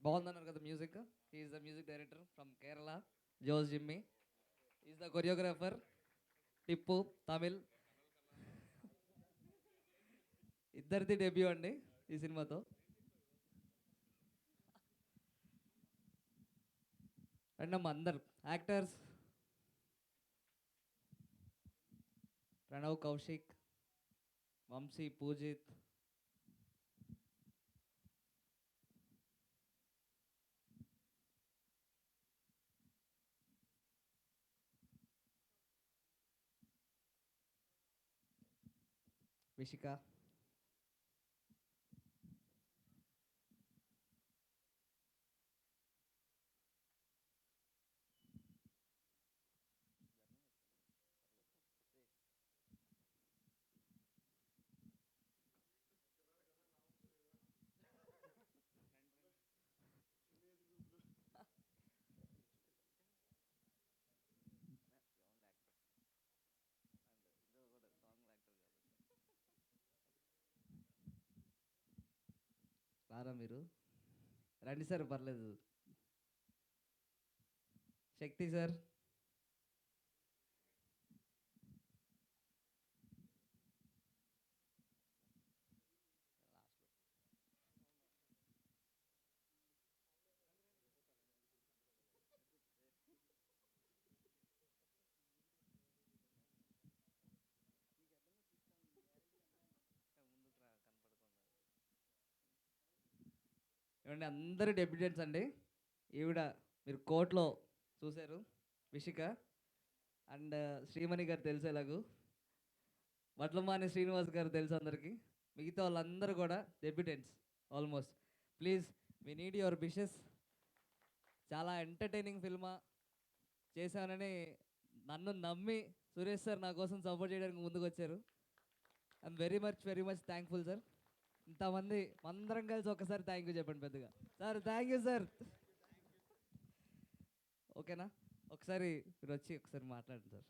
బాగుందన్నారు కదా music. Is the music director from Kerala, Jose Jimmy. Is the choreographer Tippu, Tamil. ఇద్దరిది debut అండి ఈ సినిమాతో. అండ్ ನಮ್ಮ అందరు యాక్టర్స్ ప్రణవ్, కౌశిక్, వంశీ, పూజిత్, విషిక. రారా మీరు, రండి సార్, పర్లేదు. శక్తి సార్. ఏమండి అందరు డెబ్యూటెంట్స్ అండి. ఈవిడ మీరు కోర్టులో చూశారు, విషిక. అండ్ శ్రీమణి గారు తెలుసు ఎలాగూ, వడ్లమాని శ్రీనివాస్ గారు తెలుసు అందరికీ. మిగతా వాళ్ళందరూ కూడా debutants almost. Please, we need your wishes. చాలా ఎంటర్టైనింగ్ ఫిల్మా చేశానని నన్ను నమ్మి సురేష్ సార్ నా కోసం సపోర్ట్ చేయడానికి ముందుకు వచ్చారు. I'm very much thankful sir. ఇంతమంది అందరం కలిసి ఒకసారి థ్యాంక్ యూ చెప్పండి పెద్దగా. Sir thank you sir. ఓకేనా, ఒకసారి మీరు వచ్చి ఒకసారి మాట్లాడండి సార్.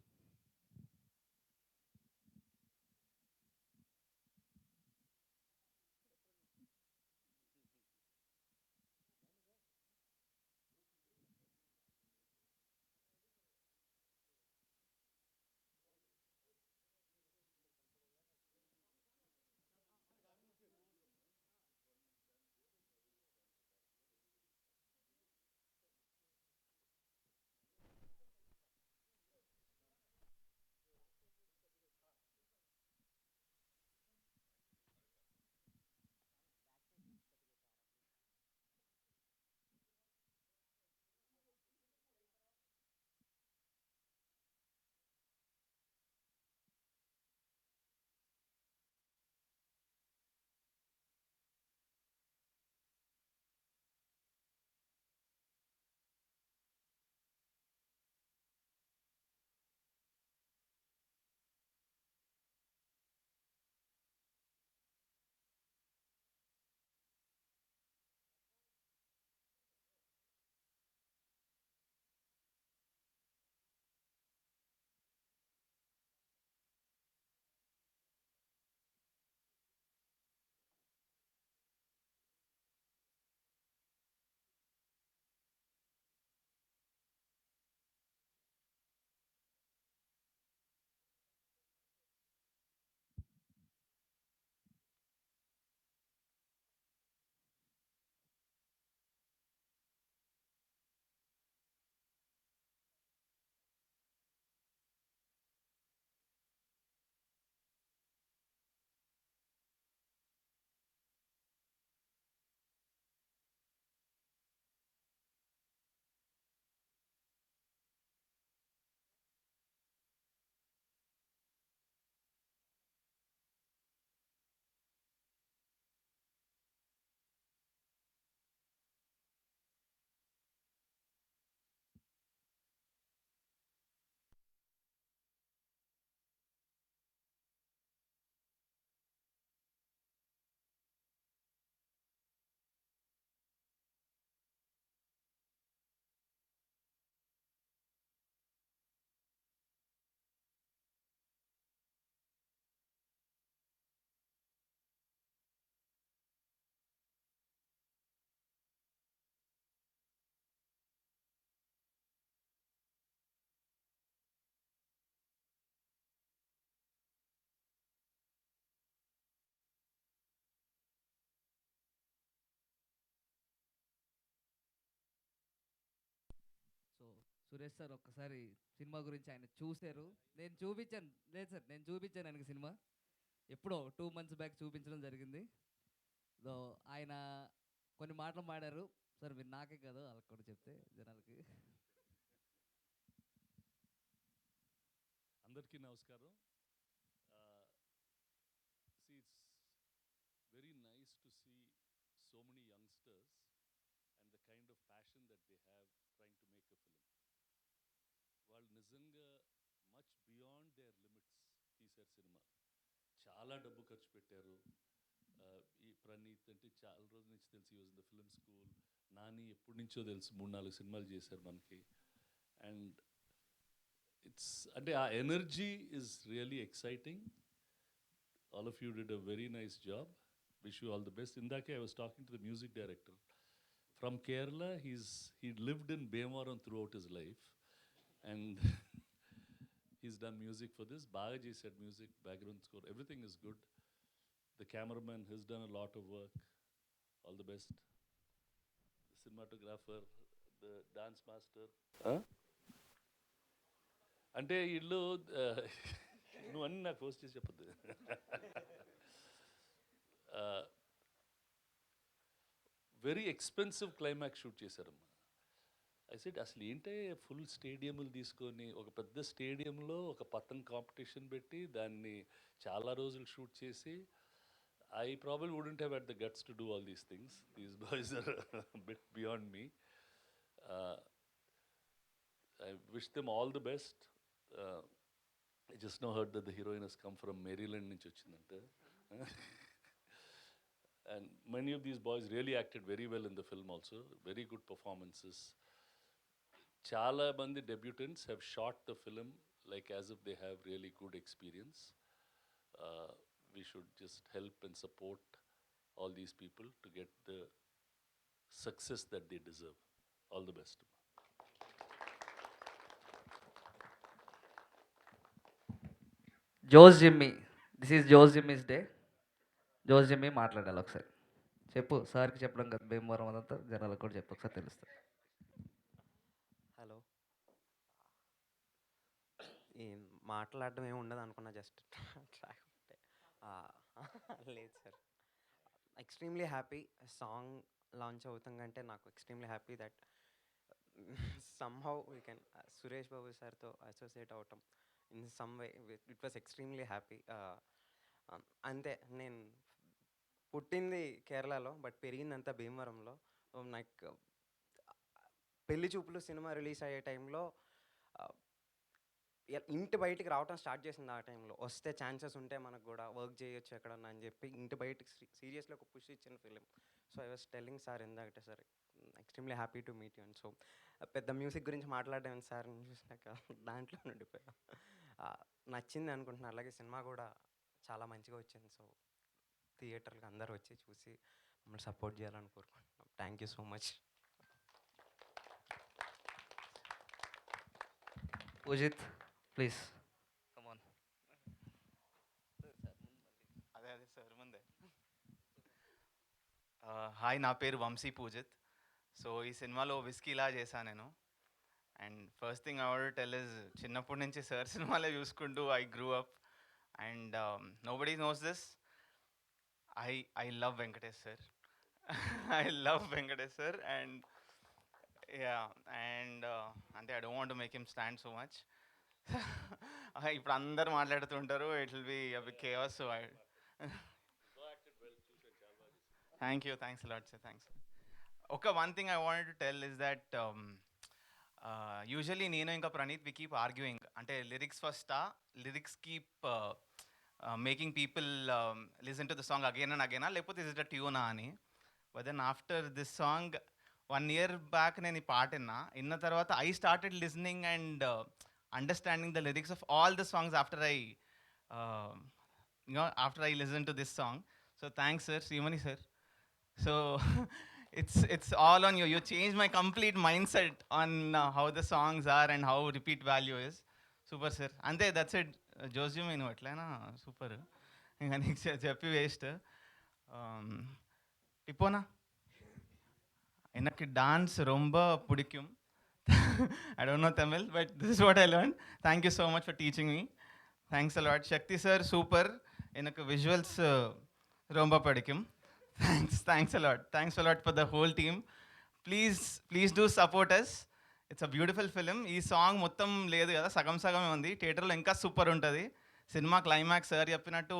సురేష్ సార్ ఒక్కసారి సినిమా గురించి ఆయన చూశారు. నేను చూపించాను. లేదు సార్, నేను చూపించాను ఆయనకి సినిమా. ఎప్పుడో 2 మంత్స్ బ్యాక్ చూపించడం జరిగింది. సో ఆయన కొన్ని మాటలు మాడారు సార్. మీరు నాకే కాదు వాళ్ళకి కూడా చెప్తే జనాలకి. అందరికీ నమస్కారం. See, it's very nice to see so many youngsters and the kind of passion that they have trying to make a film. వాళ్ళు నిజంగా మచ్ బియాండ్ దేర్ లిమిట్స్ తీశారు సినిమా. చాలా డబ్బు ఖర్చు పెట్టారు. ఈ ప్రణీత్ అంటే చాలా రోజుల నుంచి తెలిసి use the film school. Nani ఎప్పటి నుంచో తెలుసు, 3-4 సినిమాలు చేశారు మనకి. అండ్ ఇట్స్ అంటే ఆ energy is really exciting. All of you did a very nice job. Wish you all the best. Indake I was talking to the music director from Kerala. He lived in Bhimavaram throughout his life, and he's done music for this. Bagaji said music, background score, everything is good. The cameraman has done a lot of work. All the best. The cinematographer, the dance master. Huh? అంటే ఇల్లు నువ్వు అన్నీ నాకు post చేసి చెప్పద్దు. Very expensive climax shoot చేశారమ్మా. I said అసలు ఏంటంటే ఫుల్ స్టేడియంలు తీసుకొని ఒక పెద్ద స్టేడియంలో ఒక పతంగ్ కాంపిటీషన్ పెట్టి దాన్ని చాలా రోజులు షూట్ చేసి, I probably wouldn't have had the guts to do all these things. These boys are bit beyond me. I wish them all the best. I just now heard that the heroine has come from Maryland నుంచి వచ్చిందంటే. And many of these boys really acted very well in the film also. Very good performances. Chala mandi debutants have shot the film like as if they have really good experience. We should just help and support all these people to get the success that they deserve. All the best. Jos Jimmy, this is Jos Jimmy's day. Jos Jimmy మాట్లాడాలి ఒకసారి. చెప్పు సార్కి చెప్పడం కదా, భీమవరం అదంతా జనాలకు కూడా చెప్పు ఒకసారి తెలుస్తుంది. హలో. ఏం మాట్లాడడం ఏమి ఉండదు అనుకున్నా, జస్ట్ ట్రాక్ ఉంటే. లేదు sir, extremely happy. Song launch అవుతుందంటే నాకు extremely happy that somehow we can Suresh Babu సార్తో అసోసియేట్ అవటం in some way. It was extremely happy. అంతే, నేను పుట్టింది కేరళలో బట్ పెరిగిందంతా భీమవరంలో. నాకు పెళ్లి చూపులు సినిమా రిలీజ్ అయ్యే టైంలో ఇంటి బయటికి రావటం స్టార్ట్ చేసింది. ఆ టైంలో వస్తే ఛాన్సెస్ ఉంటే మనకు కూడా వర్క్ చేయొచ్చు ఎక్కడన్నా అని చెప్పి ఇంటి బయటికి సీరియస్లీ ఒక పుష్ ఇచ్చిన film. So I was telling sir ఇందాకటే, sir extremely happy to meet you. And so పెద్ద మ్యూజిక్ గురించి మాట్లాడడం సార్ చూసినాక దాంట్లో ఉండిపోయా. నచ్చింది అనుకుంటున్నాను. అలాగే సినిమా కూడా చాలా మంచిగా వచ్చింది. సో థియేటర్కి అందరూ వచ్చి చూసి మమ్మల్ని సపోర్ట్ చేయాలని కోరుకుంటున్నాం. Thank you so much. Poojith please come on. అదే సార్ ముందే. హాయ్, నా పేరు వంశీ పూజిత్. సో ఈ సినిమాలో విస్కీలా చేశాను నేను. And first thing I want to tell us, చిన్నప్పటి నుంచి సార్ సినిమాలే చూసుకుంటూ I grew up. And nobody knows this, I love Venkatesh sir. I love Venkatesh sir. And yeah, and అంటే I don't want to make him stand so much. ఇప్పుడు అందరు మాట్లాడుతుంటారు, it will be a big chaos. So thank you, thanks a lot sir, thanks. One thing I wanted to tell us that usually నేను ఇంకా Praneeth we keep arguing, అంటే lyrics ఫస్టా, lyrics keep making people listen to the song again and అగైనా, లేకపోతే is it a ట్యూనా అని. But then after this song 1 year back నేను ఈ పాట విన్న తర్వాత I started listening and understanding the lyrics of all the songs after I listen to this song. So thanks sir, Srimani sir. So it's all on you. You changed my complete mindset on how the songs are and how repeat value is. Super sir. Ante that's it. Jose meenu etlana super. Inga next చెప్పి waste. இப்போனா எனக்கு dance ரொம்ப பிடிக்கும். I don't know Tamil, but this is what I learned. Thank you so much for teaching me. Thanks a lot. Shakti sir, super. எனக்கு visuals ரொம்ப பிடிக்கும். Thanks a lot. Thanks a lot for the whole team. Please do support us. It's a beautiful film. ఈ song మొత్తం లేదు కదా, సగం సగమే ఉంది. థియేటర్లో ఇంకా సూపర్ ఉంటుంది. సినిమా క్లైమాక్స్ సార్ చెప్పినట్టు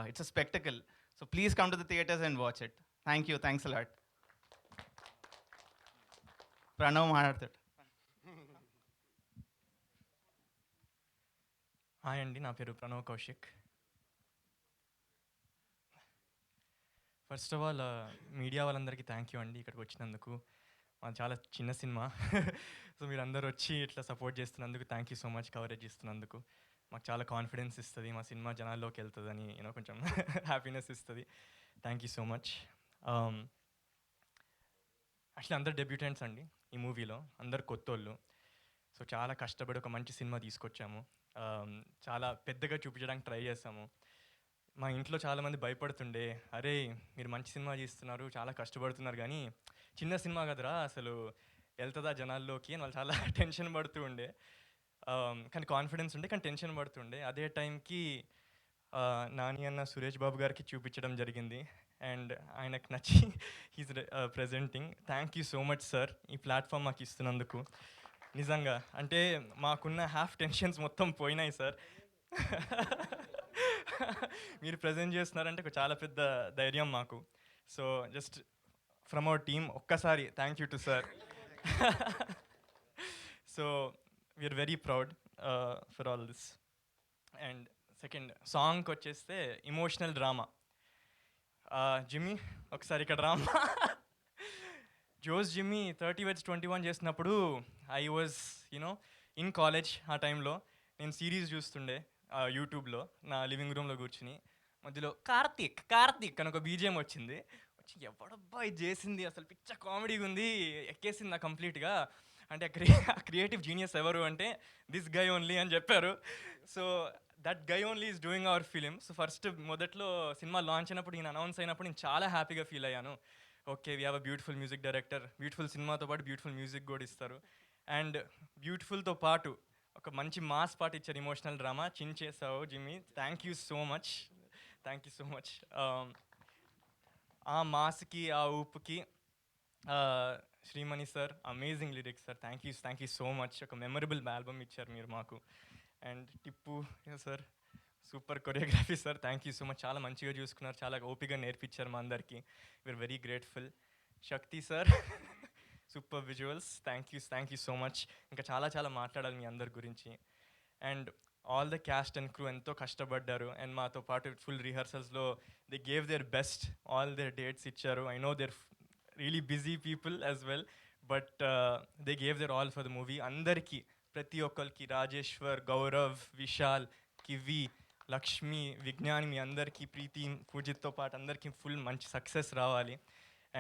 it's a spectacle. So please come to the theatres and watch it. Thank you. Thanks allot. Pranav మాట్లాడతాడు. హాయ్ అండి, నా పేరు Pranav Kaushik. First of all media వాళ్ళందరికీ థ్యాంక్ యూ అండి ఇక్కడికి వచ్చినందుకు. మాది చాలా చిన్న సినిమా, సో మీరు అందరూ వచ్చి ఇట్లా సపోర్ట్ చేస్తున్నందుకు thank you so much. Coverage ఇస్తున్నందుకు మాకు చాలా కాన్ఫిడెన్స్ ఇస్తుంది, మా సినిమా జనాల్లోకి వెళ్తుందని కొంచెం హ్యాపీనెస్ ఇస్తుంది. Thank you so much. Actually అందరు డెబ్యూటెంట్స్ అండి ఈ మూవీలో, అందరు కొత్తోళ్ళు. సో చాలా కష్టపడి ఒక మంచి సినిమా తీసుకొచ్చాము. చాలా పెద్దగా చూపించడానికి ట్రై చేసాము. మా ఇంట్లో చాలామంది భయపడుతుండే, అరే మీరు మంచి సినిమా చేస్తున్నారు, చాలా కష్టపడుతున్నారు, కానీ చిన్న సినిమా కదరా అసలు వెళ్తుందా జనాల్లోకి అని వాళ్ళు చాలా టెన్షన్ పడుతూ ఉండే. కానీ కాన్ఫిడెన్స్ ఉండే, కానీ టెన్షన్ పడుతుండే. అదే టైంకి నాని అన్న సురేష్ బాబు గారికి చూపించడం జరిగింది అండ్ ఆయనకు నచ్చి he's presenting. Thank you so much sir ఈ ప్లాట్ఫామ్ మాకు ఇస్తున్నందుకు. నిజంగా అంటే మాకున్న హాఫ్ టెన్షన్స్ మొత్తం పోయినాయి సార్. మీరు ప్రజెంట్ చేస్తున్నారంటే చాలా పెద్ద ధైర్యం మాకు. So just from our team ఒక్కసారి thank you to sir. So we're very proud for all this. And second సాంగ్కి వచ్చేస్తే ఇమోషనల్ డ్రామా. జిమ్మీ ఒకసారి ఇక్కడ రామా. జోస్ జిమ్మీ 30/21 చేసినప్పుడు ఐ వాజ్ ఇన్ కాలేజ్. ఆ టైంలో నేను సిరీస్ చూస్తుండే యూట్యూబ్లో నా లివింగ్ రూమ్లో కూర్చుని. మధ్యలో కార్తీక్ కార్తీక్ అని ఒక బీజిఎం వచ్చింది. వచ్చి ఎవడబ్బా ఇది చేసింది, అసలు పిచ్చ కామెడీగా ఉంది, ఎక్కేసింది నా కంప్లీట్గా. అంటే క్రియేటివ్ జీనియస్ ఎవరు అంటే దిస్ గై ఓన్లీ అని చెప్పారు. So that guy only is doing our film. So first మొదట్లో సినిమా లాంచ్ అయినప్పుడు, నేను అనౌన్స్ అయినప్పుడు నేను చాలా హ్యాపీగా ఫీల్ అయ్యాను. Okay we have a beautiful music director, beautiful సినిమాతో పాటు బ్యూటిఫుల్ మ్యూజిక్ కూడా ఇస్తారు. అండ్ బ్యూటిఫుల్తో పాటు ఒక మంచి మాస్ పాట ఇచ్చారు, ఇమోషనల్ డ్రామా. చేసావు Jimmy, thank you so much. Thank you so much. ఆ మాస్కి ఆ ఊపుకి Srimani sir amazing lyrics sir. Thank you so much. ఒక మెమరబుల్ ఆల్బమ్ ఇచ్చారు మీరు మాకు. And Tippu sir super choreography sir. Thank you so much. చాలా మంచిగా చూసుకున్నారు, చాలా ఓపికగా నేర్పించారు మా అందరికీ. We're very grateful. Shakti sir super visuals. Thank you so much. ఇంకా చాలా మాట్లాడాలి మీ అందరి గురించి. And all the cast and crew ఎంతో కష్టపడ్డారు. అండ్ మాతో పాటు ఫుల్ రిహర్సల్స్లో they gave their best, all their dates ఇచ్చారు. I know they're really busy people as well, but they gave their all for the movie. అందరికీ, ప్రతి ఒక్కరికి, రాజేశ్వర్, గౌరవ్, విశాల్, కివి, లక్ష్మి, విజ్ఞాన్, మీ అందరికీ, ప్రీతి, పూజిత్తో పాటు అందరికీ ఫుల్ మంచి సక్సెస్ రావాలి.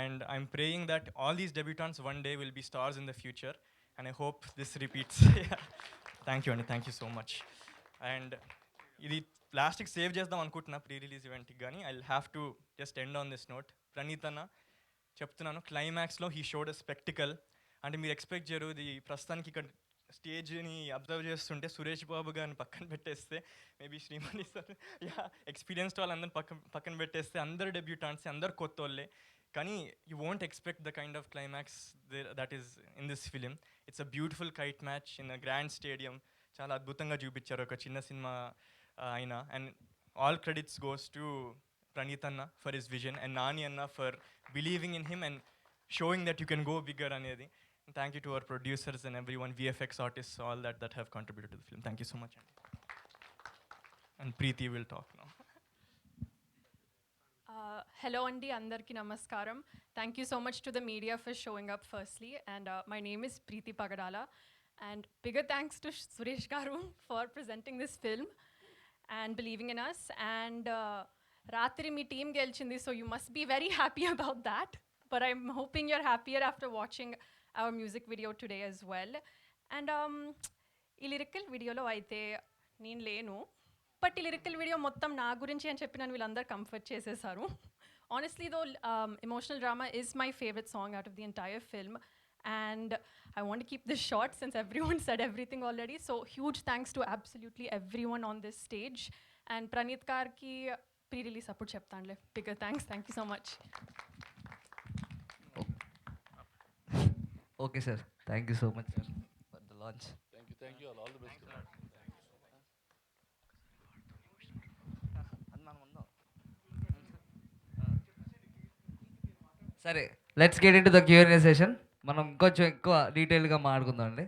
And I'm praying that all these debutants one day will be stars in the future, and I hope this repeats. Thank you, Andy. Thank you so much. And ఇది లాస్ట్కి సేవ్ చేద్దాం అనుకుంటున్నా pre release ఈవెంట్కి, కానీ I have to just end on this note. Praneeth అన్న చెప్తున్నాను, క్లైమాక్స్లో he showed a spectacle. అంటే మీరు ఎక్స్పెక్ట్ చేయరు. ఇది ప్రస్తుతానికి ఇక్కడ స్టేజ్ని అబ్జర్వ్ చేస్తుంటే సురేష్ బాబు గారిని పక్కన పెట్టేస్తే, మేబీ శ్రీమణి సార్, ఎక్స్పీరియన్స్డ్ వాళ్ళందరిని పక్కన పెట్టేస్తే అందరు డెబ్యూటాంట్స్, అందరు కొత్త వాళ్ళే. కానీ you won't expect the kind of climax that is in this film. It's a beautiful kite match in a grand stadium. చాలా అద్భుతంగా చూపించారు ఒక చిన్న సినిమా అయినా. And all credits goes to Praneeth అన్న for his vision, and Nani అన్న for believing in him and showing that you can go bigger అనేది. Thank you to our producers and everyone, VFX artists, all that have contributed to the film. Thank you so much. And Preeti will talk now. Hello Andi, andarki namaskaram. Thank you so much to the media for showing up firstly. And my name is Preeti Pagadala. And bigger thanks to Suresh Garu for presenting this film and believing in us. And Ratri mi team gelchindi, so you must be very happy about that. But I'm hoping you're happier after watching our music video today as well. And ఈ lyrical వీడియోలో అయితే నేను లేను, but ఈ lyrical video మొత్తం నా గురించి అని చెప్పి నన్ను వీళ్ళందరూ కంఫర్ట్ చేసేసారు. Honestly though, Emotional Drama is my favorite song out of the entire film. And I want to keep this short since everyone said everything already. So huge thanks to absolutely everyone on this stage. And Praneeth Karki pre-release appudu cheptanle. Bigger thanks. Thank you so much. Okay sir, thank you so much sir for the launch. Thank you all the best. సరే, let's get into the Q and A session. మనం ఇంకొంచెం ఎక్కువ డీటెయిల్గా మాట్లాడుకుందాం అండి.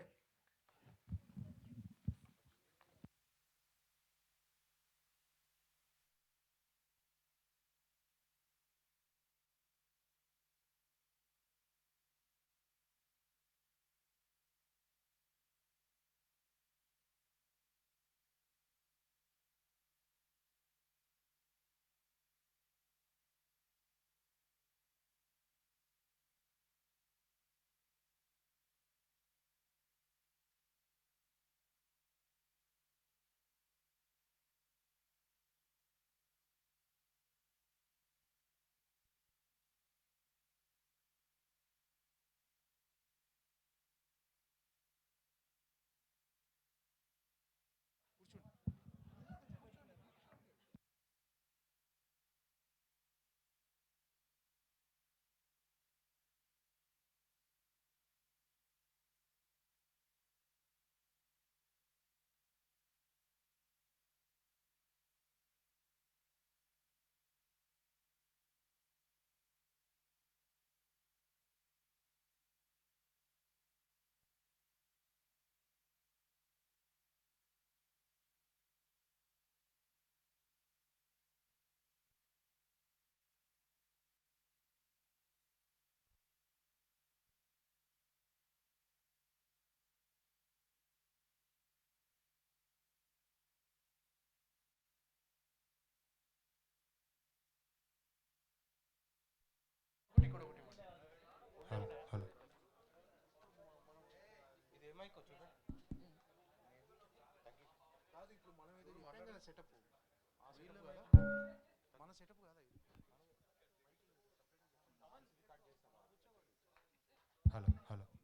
Hello hello hello hello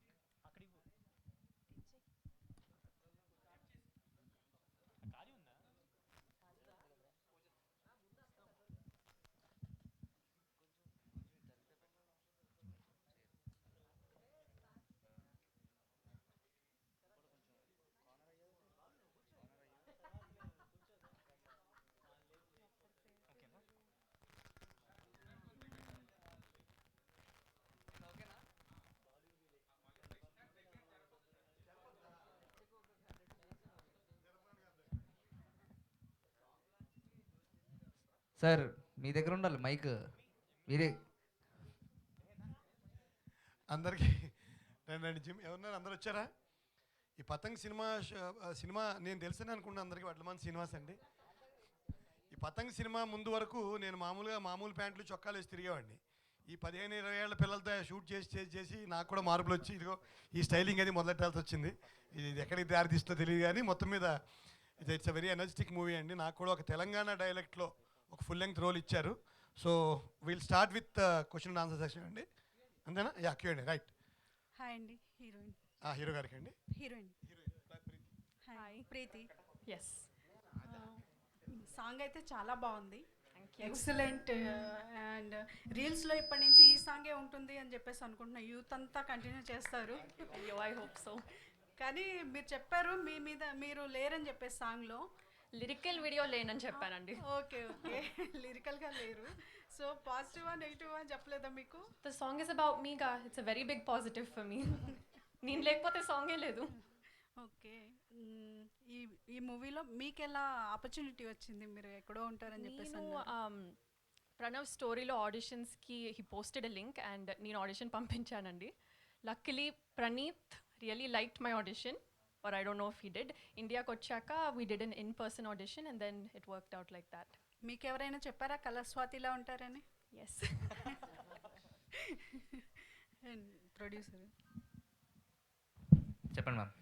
sir, మీ దగ్గర ఉండాలి మైక్. మీరే అందరికీ రండి జిమ్ ఎవరున్నారు? అందరు వచ్చారా? ఈ పతంగ్ సినిమా నేను తెలుసని అనుకున్నా అందరికీ. వడ్లమాన్ శ్రీనివాస్ అండి. ఈ పతంగ్ సినిమా ముందు వరకు నేను మామూలు ప్యాంట్లు చొక్కాలు వేసి తిరిగేవాడిని. ఈ 15-20 ఏళ్ల పిల్లలతో షూట్ చేసి నాకు కూడా మార్పులు వచ్చి ఇదిగో ఈ స్టైలింగ్ అది మొదలెట్టాల్సి వచ్చింది. ఇది ఎక్కడికి దారి తీస్తుందో తెలియదు కానీ మొత్తం మీద it's a very energetic movie అండి. నాకు కూడా ఒక తెలంగాణ డైలెక్ట్లో ఒక ఫుల్ లెంగ్త్ రోల్ ఇచ్చారు. So will start with question and answer session అండి. అంతేనా? Yeah, QMD. రైట్. హాయ్ అండి. హీరోయిన్. హీరో గారికి అండి. హీరోయిన్ హాయ్ ప్రీతి. Yes. సాంగ్ అయితే చాలా బాగుంది. Thank you. ఎక్సలెంట్. అండ్ రీల్స్లో ఇప్పటి నుంచి ఈ సాంగే ఉంటుంది అని చెప్పేసి అనుకుంటున్నా. యూత్ అంతా కంటిన్యూ చేస్తారు. Yo, I hope so. కానీ మీరు చెప్పారు మీ మీద మీరు లేరని చెప్పేసి సాంగ్లో. లిరికల్ వీడియో లేనని చెప్పానండి. Okay okay. లిరికల్గా లేరు. సో పాజిటివా నెగిటివా అని చెప్పలేదా మీకు? The song is about me, ga. It's a very big positive for me. నేను లేకపోతే సాంగే లేదు. ఓకే. ఈ మూవీలో మీకు ఎలా ఆపర్చునిటీ వచ్చింది? మీరు ఎక్కడో ఉంటారని చెప్పేసి నేను అన్నారు. ప్రణవ్ స్టోరీలో ఆడిషన్స్కి he posted a link and నేను ఆడిషన్ పంపించానండి. Luckily Praneeth really liked my audition, or I don't know if he did. ఇండియాకి వచ్చాక we did an in-person audition and then it worked out like that. మీకు ఎవరైనా చెప్పారా కలర్ స్వాతిలా ఉంటారని? Yes. Producer, చెప్పండి ma'am.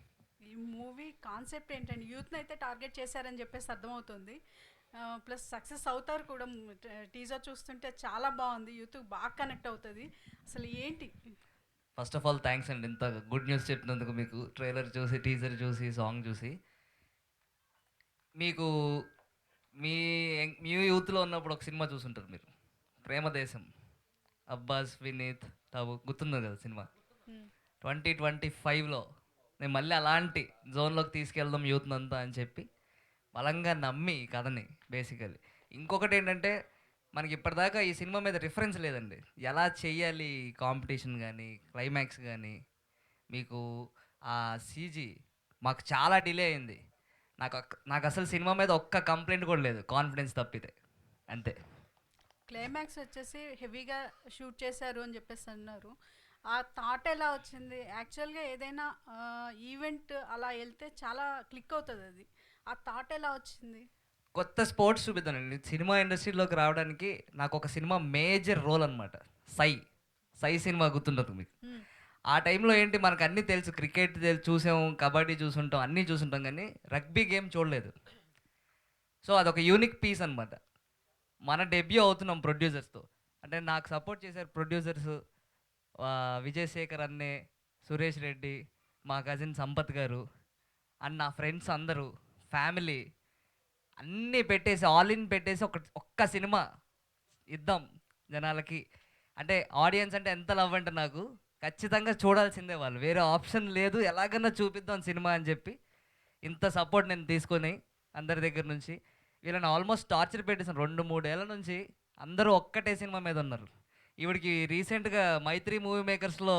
ఈ మూవీ కాన్సెప్ట్ ఏంటండి? యూత్ని అయితే టార్గెట్ చేశారని చెప్పేసి అర్థమవుతుంది. ప్లస్ సక్సెస్ అవుతారు కూడా. టీజర్ చూస్తుంటే చాలా బాగుంది. యూత్ బాగా కనెక్ట్ అవుతుంది. అసలు ఏంటి? ఫస్ట్ ఆఫ్ ఆల్ థ్యాంక్స్ అండి ఇంత గుడ్ న్యూస్ చెప్పినందుకు మీకు. ట్రైలర్ చూసి, టీజర్ చూసి, సాంగ్ చూసి. మీకు మీ యూత్లో ఉన్నప్పుడు ఒక సినిమా చూసుంటారు మీరు, ప్రేమదేశం. అబ్బాస్, వినీత్, టాబు, గుర్తుంది కదా సినిమా. 2025లో నేను మళ్ళీ అలాంటి జోన్లోకి తీసుకెళ్దాం యూత్ అంతా అని చెప్పి బలంగా నమ్మి ఈ కథని బేసికలీ. ఇంకొకటి ఏంటంటే, మనకి ఇప్పటిదాకా ఈ సినిమా మీద రిఫరెన్స్ లేదండి. ఎలా చెయ్యాలి కాంపిటీషన్ కానీ, క్లైమాక్స్ కానీ. మీకు ఆ సీజీ మాకు చాలా డిలే అయింది. నాకు అసలు సినిమా మీద ఒక్క కంప్లైంట్ కూడా లేదు, కాన్ఫిడెన్స్ తప్పితే. అంతే. క్లైమాక్స్ వచ్చేసి హెవీగా షూట్ చేశారు అని చెప్పేసి అన్నారు. ఆ థాట్ ఎలా వచ్చింది? యాక్చువల్గా ఏదైనా ఈవెంట్ అలా వెళ్తే చాలా క్లిక్ అవుతుంది అది. ఆ థాట్ ఎలా వచ్చింది? కొత్త స్పోర్ట్స్ చూపిద్దానండి. సినిమా ఇండస్ట్రీలోకి రావడానికి నాకు ఒక సినిమా మేజర్ రోల్ అనమాట. సై సినిమా గుర్తుంటుంది మీకు. ఆ టైంలో ఏంటి, మనకు అన్నీ తెలుసు, క్రికెట్ చూసాం, కబడ్డీ చూసుంటాం, అన్నీ చూసుంటాం, కానీ రగ్బీ గేమ్ చూడలేదు. సో అదొక యూనిక్ పీస్ అనమాట. మన డెబ్యూ అవుతున్నాం ప్రొడ్యూసర్స్తో. అంటే నాకు సపోర్ట్ చేశారు ప్రొడ్యూసర్స్, విజయ్ శేఖర్ అన్నే, సురేష్ రెడ్డి, మా కజిన్ సంపత్ గారు, అండ్ నా ఫ్రెండ్స్ అందరూ, ఫ్యామిలీ అన్నీ పెట్టేసి, ఆల్ ఇన్ పెట్టేసి ఒక్క సినిమా ఇద్దాం జనాలకి. అంటే ఆడియన్స్ అంటే ఎంత లవ్ అంటే నాకు ఖచ్చితంగా చూడాల్సిందే వాళ్ళు, వేరే ఆప్షన్ లేదు, ఎలాగన్నా చూపిద్దాం సినిమా అని చెప్పి ఇంత సపోర్ట్ నేను తీసుకొని అందరి దగ్గర నుంచి. వీళ్ళని ఆల్మోస్ట్ టార్చర్ పెట్టేసాను 2-3 ఏళ్ళ నుంచి. అందరూ ఒక్కటే సినిమా మీద ఉన్నారు. ఈవిడికి రీసెంట్గా మైత్రి మూవీ మేకర్స్లో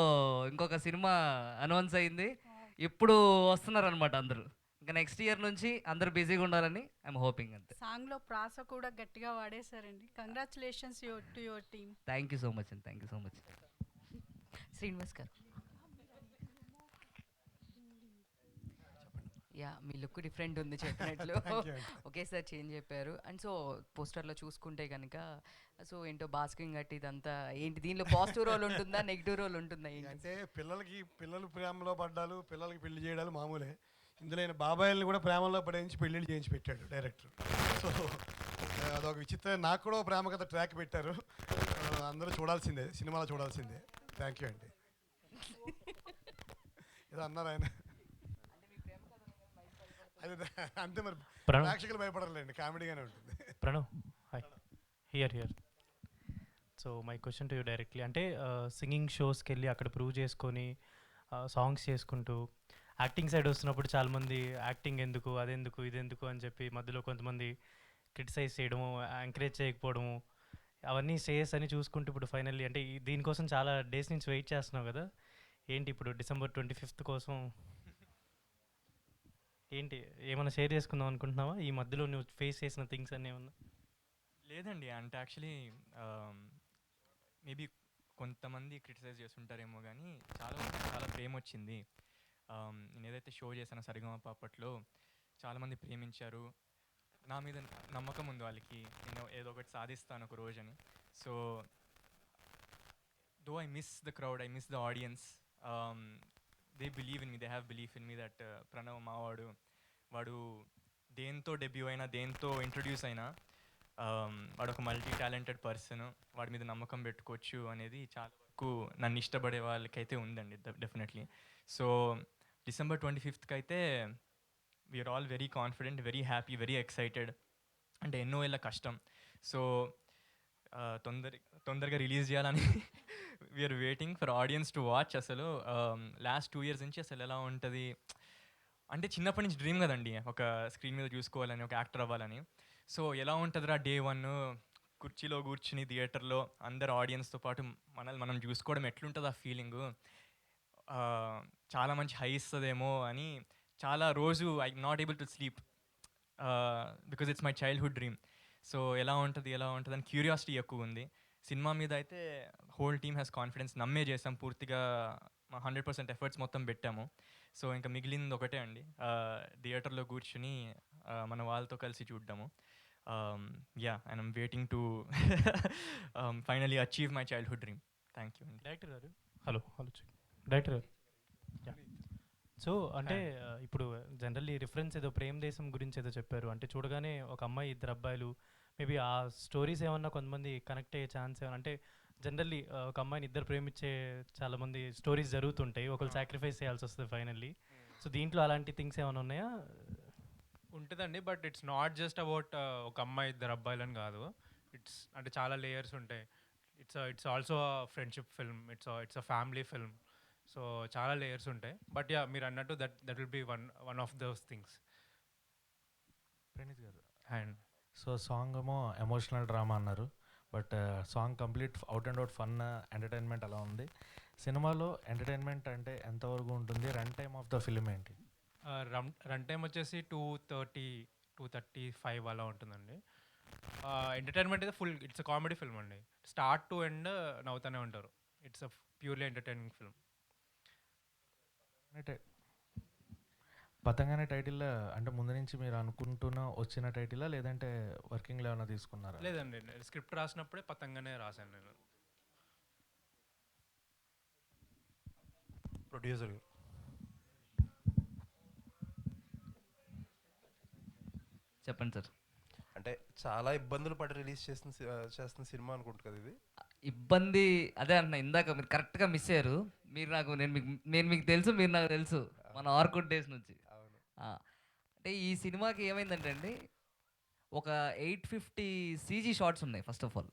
ఇంకొక సినిమా అనౌన్స్ అయింది. ఇప్పుడు వస్తున్నారనమాట అందరూ. ఇంకా నెక్స్ట్ ఇయర్ నుంచి అందరూ బిజీగా ఉండాలని ఐఎమ్ హోపింగ్. అంతే. సాంగ్లో ప్రాస కూడా గట్టిగా వాడేశారండి. Congratulations to your team. Thank you so much అండి, thank you so much. Srinivas గారు, యా మీ లుక్ డిఫరెంట్ ఉంది చెప్పినట్లు. ఒకేసారి చేంజ్ చెప్పారు. అండ్ సో పోస్టర్లో చూసుకుంటే కనుక సో ఏంటో బాస్కింగ్ గట్టి ఇదంతా ఏంటి, దీనిలో పాజిటివ్ రోల్ ఉంటుందా, నెగిటివ్ రోల్ ఉంటుందా ఏంటి? అంటే పిల్లలు ప్రేమలో పడ్డాలు, పిల్లలకి పెళ్లి చేయడాలు మామూలే. ఇందులో ఆయన బాబాయిల్ని కూడా ప్రేమలో పడేయించి పెళ్ళిళ్ళు చేయించి పెట్టాడు డైరెక్టర్. సో అదొక విచిత్ర. నాకు కూడా ప్రేమ కథ ట్రాక్ పెట్టారు. అందరూ చూడాల్సిందే, సినిమాలో చూడాల్సిందే. థ్యాంక్ యూ అండి. ఏదో అన్నారు ఆయన. అదే అంతే మరి, ప్రేక్షకులు భయపడలేండి, కామెడీగానే ఉంటుంది. Pranav, hi. Here. So my question to you directly. అంటే సింగింగ్ షోస్కి వెళ్ళి అక్కడ ప్రూవ్ చేసుకొని సాంగ్స్ చేసుకుంటూ యాక్టింగ్ సైడ్ వస్తున్నప్పుడు చాలామంది యాక్టింగ్ ఎందుకు, అదెందుకు, ఇదెందుకు అని చెప్పి మధ్యలో కొంతమంది క్రిటిసైజ్ చేయడము, ఎంకరేజ్ చేయకపోవడము, అవన్నీ స్టేజెస్ అని చూసుకుంటూ ఇప్పుడు ఫైనల్లీ అంటే దీనికోసం చాలా డేస్ నుంచి వెయిట్ చేస్తున్నావు కదా. ఏంటి ఇప్పుడు December 25th కోసం ఏంటి ఏమైనా షేర్ చేసుకుందాం అనుకుంటున్నావా? ఈ మధ్యలో నువ్వు ఫేస్ చేసిన థింగ్స్ అన్నీ ఏమన్నా? లేదండి, అంటే యాక్చువల్లీ మేబీ కొంతమంది క్రిటిసైజ్ చేస్తుంటారేమో, కానీ చాలా ప్రేమ వచ్చింది. నేను ఏదైతే షో చేశానో సరిగమప అప్పట్లో చాలామంది ప్రేమించారు. నా మీద నమ్మకం ఉంది వాళ్ళకి, నేను ఏదో ఒకటి సాధిస్తాను ఒక రోజని. So though I miss the crowd, I miss the audience. They believe in me, they have belief in me that Pranav మావాడు, వాడు దేంతో డెబ్యూ అయినా, దేంతో ఇంట్రడ్యూస్ అయినా వాడు ఒక మల్టీ టాలెంటెడ్ పర్సన్, వాడి మీద నమ్మకం పెట్టుకోవచ్చు అనేది చాలా వరకు నన్ను ఇష్టపడే వాళ్ళకైతే ఉందండి డెఫినెట్లీ. సో December 25th అయితే we are all very confident, very happy, very excited. అంటే ఎన్నో ఏళ్ళ కష్టం. సో తొందరగా రిలీజ్ చేయాలని we are waiting for audience to watch. అసలు లాస్ట్ 2 years నుంచి అసలు ఎలా ఉంటుంది అంటే, చిన్నప్పటి నుంచి డ్రీమ్ కదండి ఒక స్క్రీన్ మీద చూసుకోవాలని, ఒక యాక్టర్ అవ్వాలని. సో ఎలా ఉంటుందిరా డే 1 కుర్చీలో కూర్చుని థియేటర్లో అందరు ఆడియన్స్తో పాటు మనల్ని మనం చూసుకోవడం, ఎట్లుంటుంది ఆ ఫీలింగు, చాలా మంచి హై ఇస్తుందేమో అని చాలా రోజు I not able to sleep because it's my childhood dream. So ఎలా ఉంటుంది అని క్యూరియాసిటీ ఎక్కువ ఉంది. సినిమా మీద అయితే హోల్ టీమ్ హ్యాస్ కాన్ఫిడెన్స్, నమ్మే చేసాం పూర్తిగా, మా 100% ఎఫర్ట్స్ మొత్తం పెట్టాము. సో ఇంకా మిగిలింది ఒకటే అండి, థియేటర్లో కూర్చుని మన వాళ్ళతో కలిసి చూడ్డాము. Yeah, and I'm waiting to finally achieve my childhood dream. Thank you అండి. డైరెక్టర్ గారు, హలో డైరెక్టర్ గారు. సో అంటే ఇప్పుడు జనరల్లీ రిఫరెన్స్ ఏదో ప్రేమ దేశం గురించి ఏదో చెప్పారు. అంటే చూడగానే ఒక అమ్మాయి, 2 అబ్బాయిలు, మేబీ ఆ స్టోరీస్ ఏమన్నా కొంతమంది కనెక్ట్ అయ్యే ఛాన్స్ ఏమన్నా, అంటే జనరల్లీ ఒక అమ్మాయిని ఇద్దరు ప్రేమించే చాలామంది స్టోరీస్ జరుగుతుంటాయి, ఒకరు సాక్రిఫైస్ చేయాల్సి వస్తుంది ఫైనల్లీ. సో దీంట్లో అలాంటి థింగ్స్ ఏమైనా ఉన్నాయా? ఉంటుందండి, but it's not just about ఒక అమ్మాయి ఇద్దరు అబ్బాయిలని కాదు. ఇట్స్ అంటే చాలా లేయర్స్ ఉంటాయి. It's also friendship film, it's a family film. So చాలా లేయర్స్ ఉంటాయి. బట్ యా, మీరు అన్నట్టు that will be one of those things. Praneeth గారు, అండ్ సో సాంగ్ ఏమో ఎమోషనల్ డ్రామా అన్నారు, but song complete out and out fun entertainment అలా ఉంది. సినిమాలో ఎంటర్టైన్మెంట్ అంటే ఎంతవరకు ఉంటుంది? Run time of the film ఏంటి? రన్ టైం వచ్చేసి 2:35 అలా ఉంటుందండి. ఎంటర్టైన్మెంట్ అయితే full, it's a comedy film అండి. స్టార్ట్ టు ఎండ్ నవ్వుతూనే ఉంటారు. It's a purely entertaining film. Patang అనే టైటిల్ అంటే ముందు నుంచి మీరు అనుకుంటున్న వచ్చిన టైటిలా, లేదంటే వర్కింగ్లో ఏమైనా తీసుకున్నారా? లేదండి, స్క్రిప్ట్ రాసినప్పుడే పతంగానే రాశాను నేను. ప్రొడ్యూసర్ గారు, చెప్పండి సార్. అంటే చాలా ఇబ్బందులు పడి రిలీజ్ చేస్తున్న సినిమా అనుకుంటు కదా ఇది. ఇబ్బంది అదే అన్న, ఇందాక మీరు కరెక్ట్గా మిస్ అయ్యారు. మీరు నాకు నేను మీకు తెలుసు, మీరు నాకు తెలుసు మన ఆర్కుడ్ డేస్ నుంచి. అంటే ఈ సినిమాకి ఏమైందంటే అండి, ఒక 850 CG షార్ట్స్ ఉన్నాయి ఫస్ట్ ఆఫ్ ఆల్.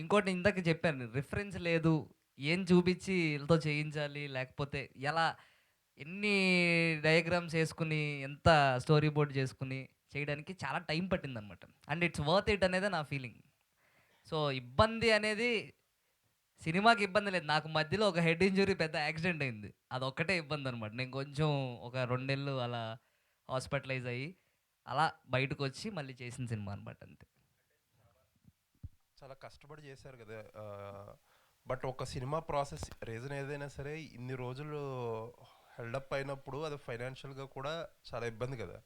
ఇంకోటి ఇందాక చెప్పాను, రిఫరెన్స్ లేదు, ఏం చూపించి వీళ్ళతో చేయించాలి, లేకపోతే ఎలా ఎన్ని డయాగ్రామ్స్ వేసుకుని ఎంత స్టోరీ బోర్డ్ చేసుకుని చేయడానికి చాలా టైం పట్టింది అనమాట. అండ్ ఇట్స్ వర్త్ ఇట్ అనేది నా ఫీలింగ్. సో ఇబ్బంది అనేది సినిమాకి ఇబ్బంది లేదు, నాకు మధ్యలో ఒక హెడ్ ఇంజురీ పెద్ద యాక్సిడెంట్ అయింది, అదొక్కటే ఇబ్బంది అనమాట. నేను కొంచెం ఒక 2 నెలలు అలా హాస్పిటలైజ్ అయ్యి అలా బయటకు వచ్చి మళ్ళీ చేసిన సినిమా అనమాట, అంతే. చాలా కష్టపడి చేశారు కదా, బట్ ఒక సినిమా ప్రాసెస్ రీజన్ ఏదైనా సరే ఇన్ని రోజులు హెల్డప్ అయినప్పుడు అది ఫైనాన్షియల్గా కూడా చాలా ఇబ్బంది కదా.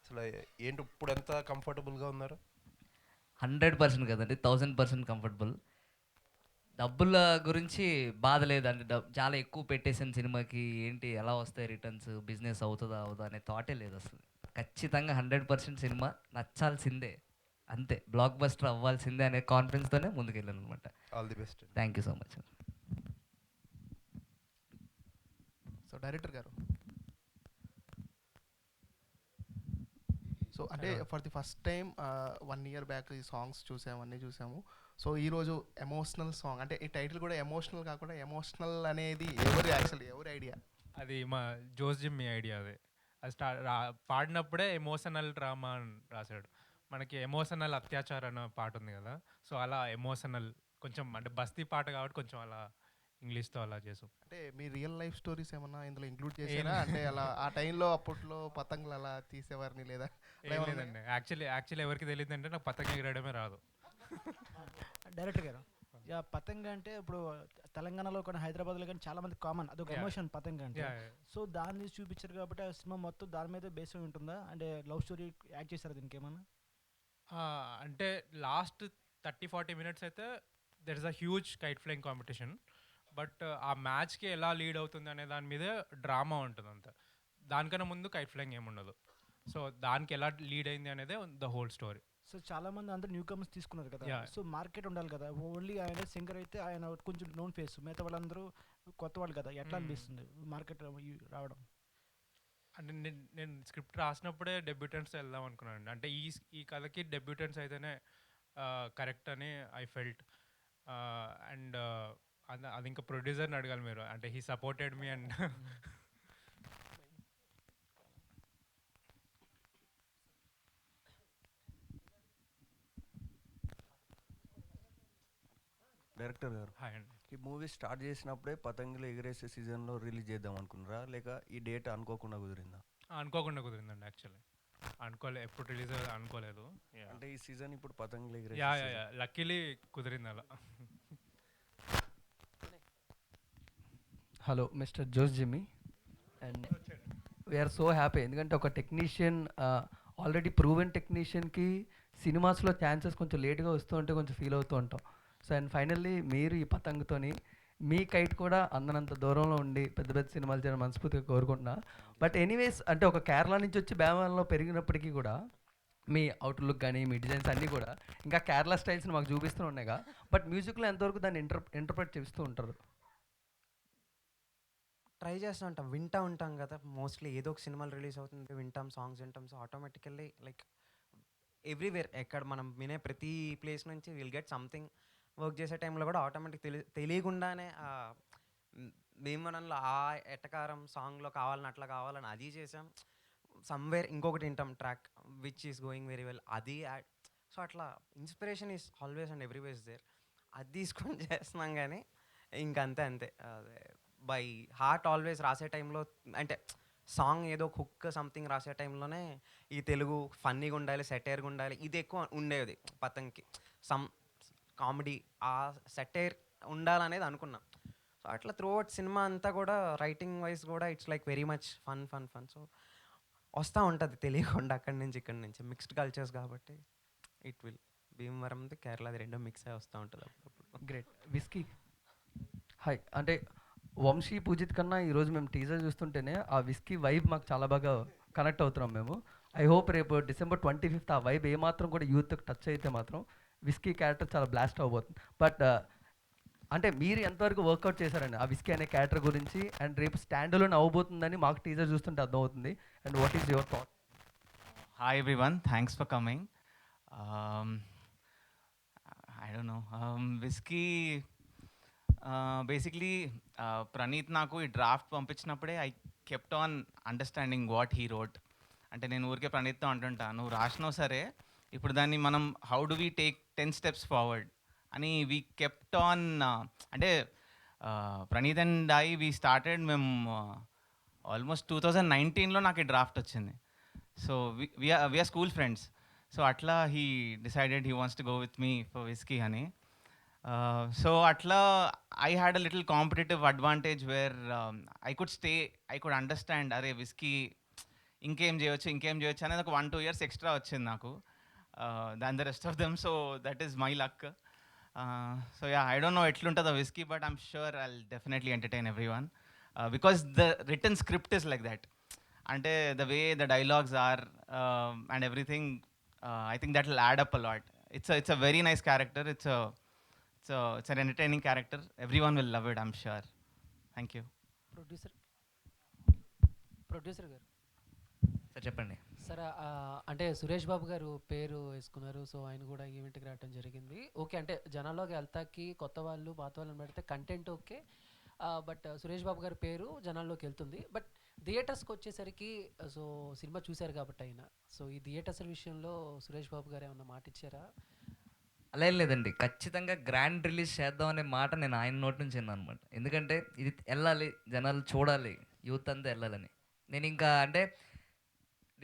అసలు ఏంటి ఇప్పుడు ఎంత కంఫర్టబుల్గా ఉన్నారు? 100% కదండి, 1000% కంఫర్టబుల్. డబ్బుల గురించి బాధ లేదండి, చాలా ఎక్కువ పెట్టేసిన సినిమాకి ఏంటి ఎలా వస్తాయి రిటర్న్స్, బిజినెస్ అవుతుందా అవుదా అనే థాటే లేదు అసలు. ఖచ్చితంగా 100% సినిమా నచ్చాల్సిందే, అంతే, బ్లాక్ బస్టర్ అవ్వాల్సిందే అనే కాన్ఫిడెన్స్తోనే ముందుకెళ్ళాను అనమాట. All the best. Thank you so much. So director గారు, సో అంటే for the first time 1 year back ఈ సాంగ్స్ చూసాము, అన్నీ చూసాము. సో ఈరోజు ఎమోషనల్ సాంగ్, అంటే ఈ టైటిల్ కూడా ఎమోషనల్ కాకుండా ఎమోషనల్ అనేది ఎవరి ఐడియా? అది మా జోస్ జిమ్మీ ఐడియా. అది పాడినప్పుడే ఎమోషనల్ డ్రామా అని రాశాడు. మనకి ఎమోషనల్ అత్యాచారం అన్న పాట ఉంది కదా, సో అలా ఎమోషనల్ కొంచెం అంటే బస్తీ పాట కాబట్టి కొంచెం అలా ఇంగ్లీష్తో అలా చేసాం. అంటే మీ రియల్ లైఫ్ స్టోరీస్ ఏమన్నా ఇందులో ఇంక్లూడ్ చేశారా? అంటే అలా ఆ టైంలో అప్పట్లో పతంగులు అలా తీసేవారిని లేదా? లేదండి, యాక్చువల్లీ ఎవరికి తెలియదు అంటే నాకు పతంగ ఎగరడమే రాదు. డైరెక్టర్ గారు, పతంగ అంటే ఇప్పుడు తెలంగాణలో కానీ హైదరాబాద్లో కానీ చాలా మంది కామన్, అదొక ఎమోషన్ పతంగ అంటే. సో దాన్ని చూపించారు కాబట్టి ఆ సినిమా మొత్తం దాని మీద బేస్ అయి ఉంటుందా? అంటే లవ్ స్టోరీ యాడ్ చేశారా దీనికి ఏమన్నా? అంటే లాస్ట్ 30-40 minutes అయితే there is a huge kite flying competition. But ఆ మ్యాచ్కి ఎలా లీడ్ అవుతుంది అనే దాని మీదే డ్రామా ఉంటుంది అంతా. దానికన్నా ముందు కైట్ ఫ్లయింగ్ ఏముండదు. సో దానికి ఎలా లీడ్ అయింది అనేదే ద హోల్ స్టోరీ. సో చాలా మంది అందరూ న్యూ కమర్స్ తీసుకున్నారు కదా, సో మార్కెట్ ఉండాలి కదా. ఓన్లీ ఆయన సింగర్ అయితే ఆయన కొంచెం నోన్ ఫేస్, మిగతా వాళ్ళందరూ కొత్త వాళ్ళు కదా, ఎట్లా అనిపిస్తుంది మార్కెట్ రావడం? అంటే నేను స్క్రిప్ట్ రాసినప్పుడే డెబ్యూటెంట్స్ వెళ్దాం అనుకున్నాను. అంటే ఈ కథకి డెబ్యూటెంట్స్ అయితేనే కరెక్ట్ అని ఐ ఫెల్ట్. అండ్ అది ఇంకా ప్రొడ్యూసర్ని అడగాలి మీరు, అంటే he supported me. And director గారు, ఈ మూవీ స్టార్ట్ చేసినప్పుడే పతంగులు ఎగిరేసే సీజన్లో రిలీజ్ చేద్దాం అనుకున్నారా, లేక ఈ డేట్ అనుకోకుండా కుదిరిందా? అనుకోకుండా కుదిరిందండి. యాక్చువల్లీ ఎప్పుడు రిలీజ్ అనుకోలేదు. అంటే ఈ సీజన్ ఇప్పుడు పతంగులు ఎగిరేసే లక్కీలీ కుదిరింది అలా. Hello mister Jose Jimmy, and we are so happy ఎందుకంటే ఒక టెక్నీషియన్, ఆల్రెడీ ప్రూవెన్ టెక్నీషియన్కి సినిమాస్లో ఛాన్సెస్ కొంచెం లేట్గా వస్తూ ఉంటే కొంచెం ఫీల్ అవుతూ ఉంటాం. సో అండ్ ఫైనల్లీ మీరు ఈ పతంగుతోని మీ కైట్ కూడా అందనంత దూరంలో ఉండి పెద్ద పెద్ద సినిమాలు చేయడం మనస్ఫూర్తిగా కోరుకుంటున్నా. బట్ ఎనీవేస్, అంటే ఒక కేరళ నుంచి వచ్చి బేమాలలో పెరిగినప్పటికీ కూడా మీ అవుట్లుక్ కానీ మీ డిజైన్స్ అన్నీ కూడా ఇంకా కేరళ స్టైల్స్ని మాకు చూపిస్తూ ఉన్నాయిగా, బట్ మ్యూజిక్లో ఎంతవరకు దాన్ని ఇంటర్ప్రెట్ చేస్తూ ఉంటారు? ట్రై చేస్తూ ఉంటాం, వింటూ ఉంటాం కదా. మోస్ట్లీ ఏదో ఒక సినిమాలు రిలీజ్ అవుతుంది, వింటాం, సాంగ్స్ వింటాం. సో ఆటోమేటికల్లీ లైక్ ఎవ్రీవేర్, ఎక్కడ మనం వినే ప్రతి ప్లేస్ నుంచి విల్ గెట్ సంథింగ్. వర్క్ చేసే టైంలో కూడా ఆటోమేటిక్ తెలియకుండానే భీమవరంలో ఆ ఎటకారం సాంగ్లో కావాలని అట్లా కావాలని అది చేసాం. సమ్వేర్ ఇంకొకటి వింటాం track which is going very well, అది యాడ్. సో అట్లా inspiration is always and everyways there. అది తీసుకొని చేస్తున్నాం కానీ ఇంకంతే అంతే. అదే బై హార్ట్ ఆల్వేస్ రాసే టైంలో, అంటే సాంగ్ ఏదో హుక్ సంథింగ్ రాసే టైంలోనే ఈ తెలుగు ఫన్నీగా ఉండాలి, సెటైర్గా ఉండాలి, ఇది ఎక్కువ ఉండేది పతంగ్కి. సమ్ కామెడీ ఆ సెటైర్ ఉండాలనేది అనుకున్నాం. సో అట్లా త్రూఅవుట్ సినిమా అంతా కూడా రైటింగ్ వైజ్ కూడా it's like very much fun fun fun. So వస్తూ ఉంటుంది తెలియకుండా అక్కడి నుంచి ఇక్కడి నుంచి, మిక్స్డ్ కల్చర్స్ కాబట్టి ఇట్ విల్ భీమవరంది కేరళది రెండో మిక్స్ అయి వస్తూ ఉంటుంది అప్పుడప్పుడు. గ్రేట్. Whisky hi. అంటే వంశీ పూజిత్ కన్నా ఈరోజు మేము టీజర్ చూస్తుంటేనే ఆ విస్కీ వైబ్ మాకు చాలా బాగా కనెక్ట్ అవుతున్నాం మేము. ఐ హోప్ రేపు December 25th ఆ వైబ్ ఏమాత్రం కూడా యూత్కి టచ్ అయితే మాత్రం విస్కీ క్యారెక్టర్ చాలా బ్లాస్ట్ అవబోతుంది. బట్ అంటే మీరు ఎంతవరకు వర్కౌట్ చేశారండి ఆ విస్కీ అనే క్యారెక్టర్ గురించి, అండ్ రేపు స్టాండ్లోనే అవ్వబోతుందని మాకు టీజర్ చూస్తుంటే అర్థమవుతుంది. And what is your thought? Hi everyone, thanks for coming. I don't know. Whiskey, basically, Praneeth నాకు ఈ డ్రాఫ్ట్ పంపించినప్పుడే I kept on understanding what he wrote. అంటే నేను ఊరికే ప్రణీత్తో అంటుంటా, నువ్వు రాసినావు సరే, ఇప్పుడు దాన్ని మనం how do we take 10 steps forward అని వీ కెప్ట్ ఆన్. అంటే ప్రణీత్ అండ్ వీ స్టార్టెడ్, మేము ఆల్మోస్ట్ 2019లో నాకు ఈ డ్రాఫ్ట్ వచ్చింది. So we're school friends. So అట్లా he decided he wants to go with me for Whiskey అని. సో అట్లా I had a little competitive advantage where I could understand, అరే Whiskey ఇంకేం చేయొచ్చు అనేది ఒక 1-2 years ఎక్స్ట్రా వచ్చింది నాకు than the rest of them. So that is my luck. So yeah, I don't know ఎట్లుంటుందో Whiskey, but I'm sure I'll definitely entertain everyone because the written script is like that. అంటే the way the dialogues are and everything, I think that will add up a lot. It's a very nice character. It's an entertaining character. Everyone will love it, I'm sure. Thank you. Producer గారు sir చెప్పండి. Sir, అంటే సురేష్ బాబు గారు పేరు వేసుకున్నారు, so ఆయన కూడా ఈవెంట్కి రావడం జరిగింది. ఓకే, అంటే జనాల్లోకి వెళ్తాకి కొత్త వాళ్ళు పాత వాళ్ళని పెడితే content okay, but Suresh Babu గారి పేరు జనాల్లోకి వెళ్తుంది. బట్ థియేటర్స్కి వచ్చేసరికి, సో సినిమా చూశారు కాబట్టి ఆయన, సో ఈ థియేటర్స్ విషయంలో సురేష్ బాబు గారు ఏమన్నా మాట ఇచ్చారా? అలా ఏం లేదండి, ఖచ్చితంగా గ్రాండ్ రిలీజ్ చేద్దాం అనే మాట నేను ఆయన నోటి నుంచి విన్నాను అనమాట. ఎందుకంటే ఇది వెళ్ళాలి, జనాలు చూడాలి, యూత్ అంతా వెళ్ళాలని. నేను ఇంకా అంటే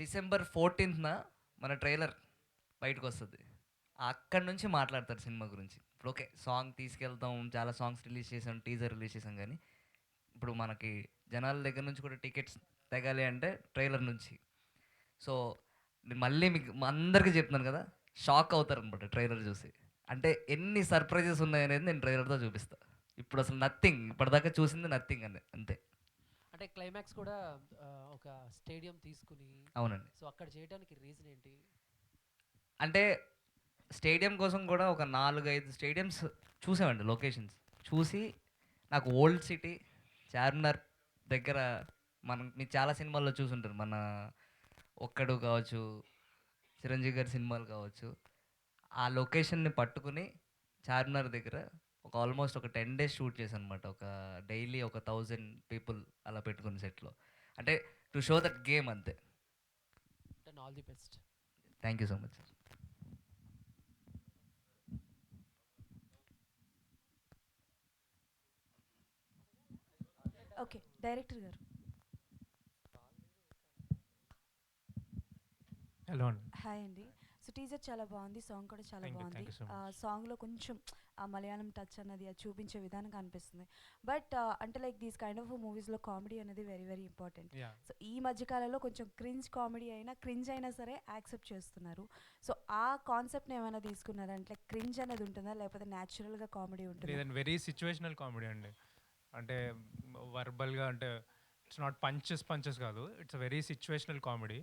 December 14th మన ట్రైలర్ బయటకు వస్తుంది, అక్కడి నుంచి మాట్లాడతారు సినిమా గురించి. ఇప్పుడు ఓకే, సాంగ్ తీసుకెళ్తాం, చాలా సాంగ్స్ రిలీజ్ చేసాం, టీజర్ రిలీజ్ చేసాం, కానీ ఇప్పుడు మనకి జనాల దగ్గర నుంచి కూడా టికెట్స్ తెగాలి అంటే ట్రైలర్ నుంచి. సో నేను మళ్ళీ మీకు అందరికీ చెప్తున్నాను కదా, షాక్ అవుతారు అనమాట ట్రైలర్ చూసి. అంటే ఎన్ని సర్ప్రైజెస్ ఉన్నాయనేది నేను ట్రైలర్తో చూపిస్తాను. ఇప్పుడు అసలు నథింగ్, ఇప్పటిదాకా చూసింది నథింగ్ అంతే. అంటే క్లైమాక్స్ కూడా ఒక స్టేడియం తీసుకుని, అవునండి. సో అక్కడ చేయడానికి రీజన్ ఏంటి? అంటే స్టేడియం కోసం కూడా ఒక 4-5 స్టేడియంస్ చూసామండి, లొకేషన్స్ చూసి నాకు ఓల్డ్ సిటీ చార్మినార్ దగ్గర మీరు చాలా సినిమాల్లో చూసుంటారు, మన ఒక్కడు కావచ్చు, చిరంజీవి గారి సినిమాలు కావచ్చు, ఆ లొకేషన్ని పట్టుకుని చార్మినార్ దగ్గర ఆల్మోస్ట్ ఒక 10 days షూట్ చేశాను అనమాట. ఒక డైలీ ఒక 1000 people అలా పెట్టుకుని సెట్లో, అంటే టు షో దట్ గేమ్ అంతే. All the best. Thank you so much. Okay, director గారు. హలో అండి. హాయ్ అండి. సో టీజర్ చాలా బాగుంది, సాంగ్ కూడా చాలా బాగుంది. సాంగ్లో కొంచెం ఆ మలయాళం టచ్ అన్నది అది చూపించే విధానం కనిపిస్తుంది. బట్ అంటే లైక్ దీస్ కైండ్ ఆఫ్ మూవీస్లో కామెడీ అనేది వెరీ వెరీ ఇంపార్టెంట్. సో ఈ మధ్యకాలంలో కొంచెం క్రింజ్ కామెడీ అయినా, క్రింజ్ అయినా సరే యాక్సెప్ట్ చేస్తున్నారు. సో ఆ కాన్సెప్ట్ని ఏమైనా తీసుకున్నారా? అంటే క్రింజ్ అనేది ఉంటుందా, లేకపోతే న్యాచురల్గా కామెడీ ఉంటుందా? లేదండి, వెరీ సిచ్యువేషనల్ కామెడీ అండి. అంటే వర్బల్గా, అంటే ఇట్స్ నాట్ పంచెస్ కాదు, it's a very situational comedy.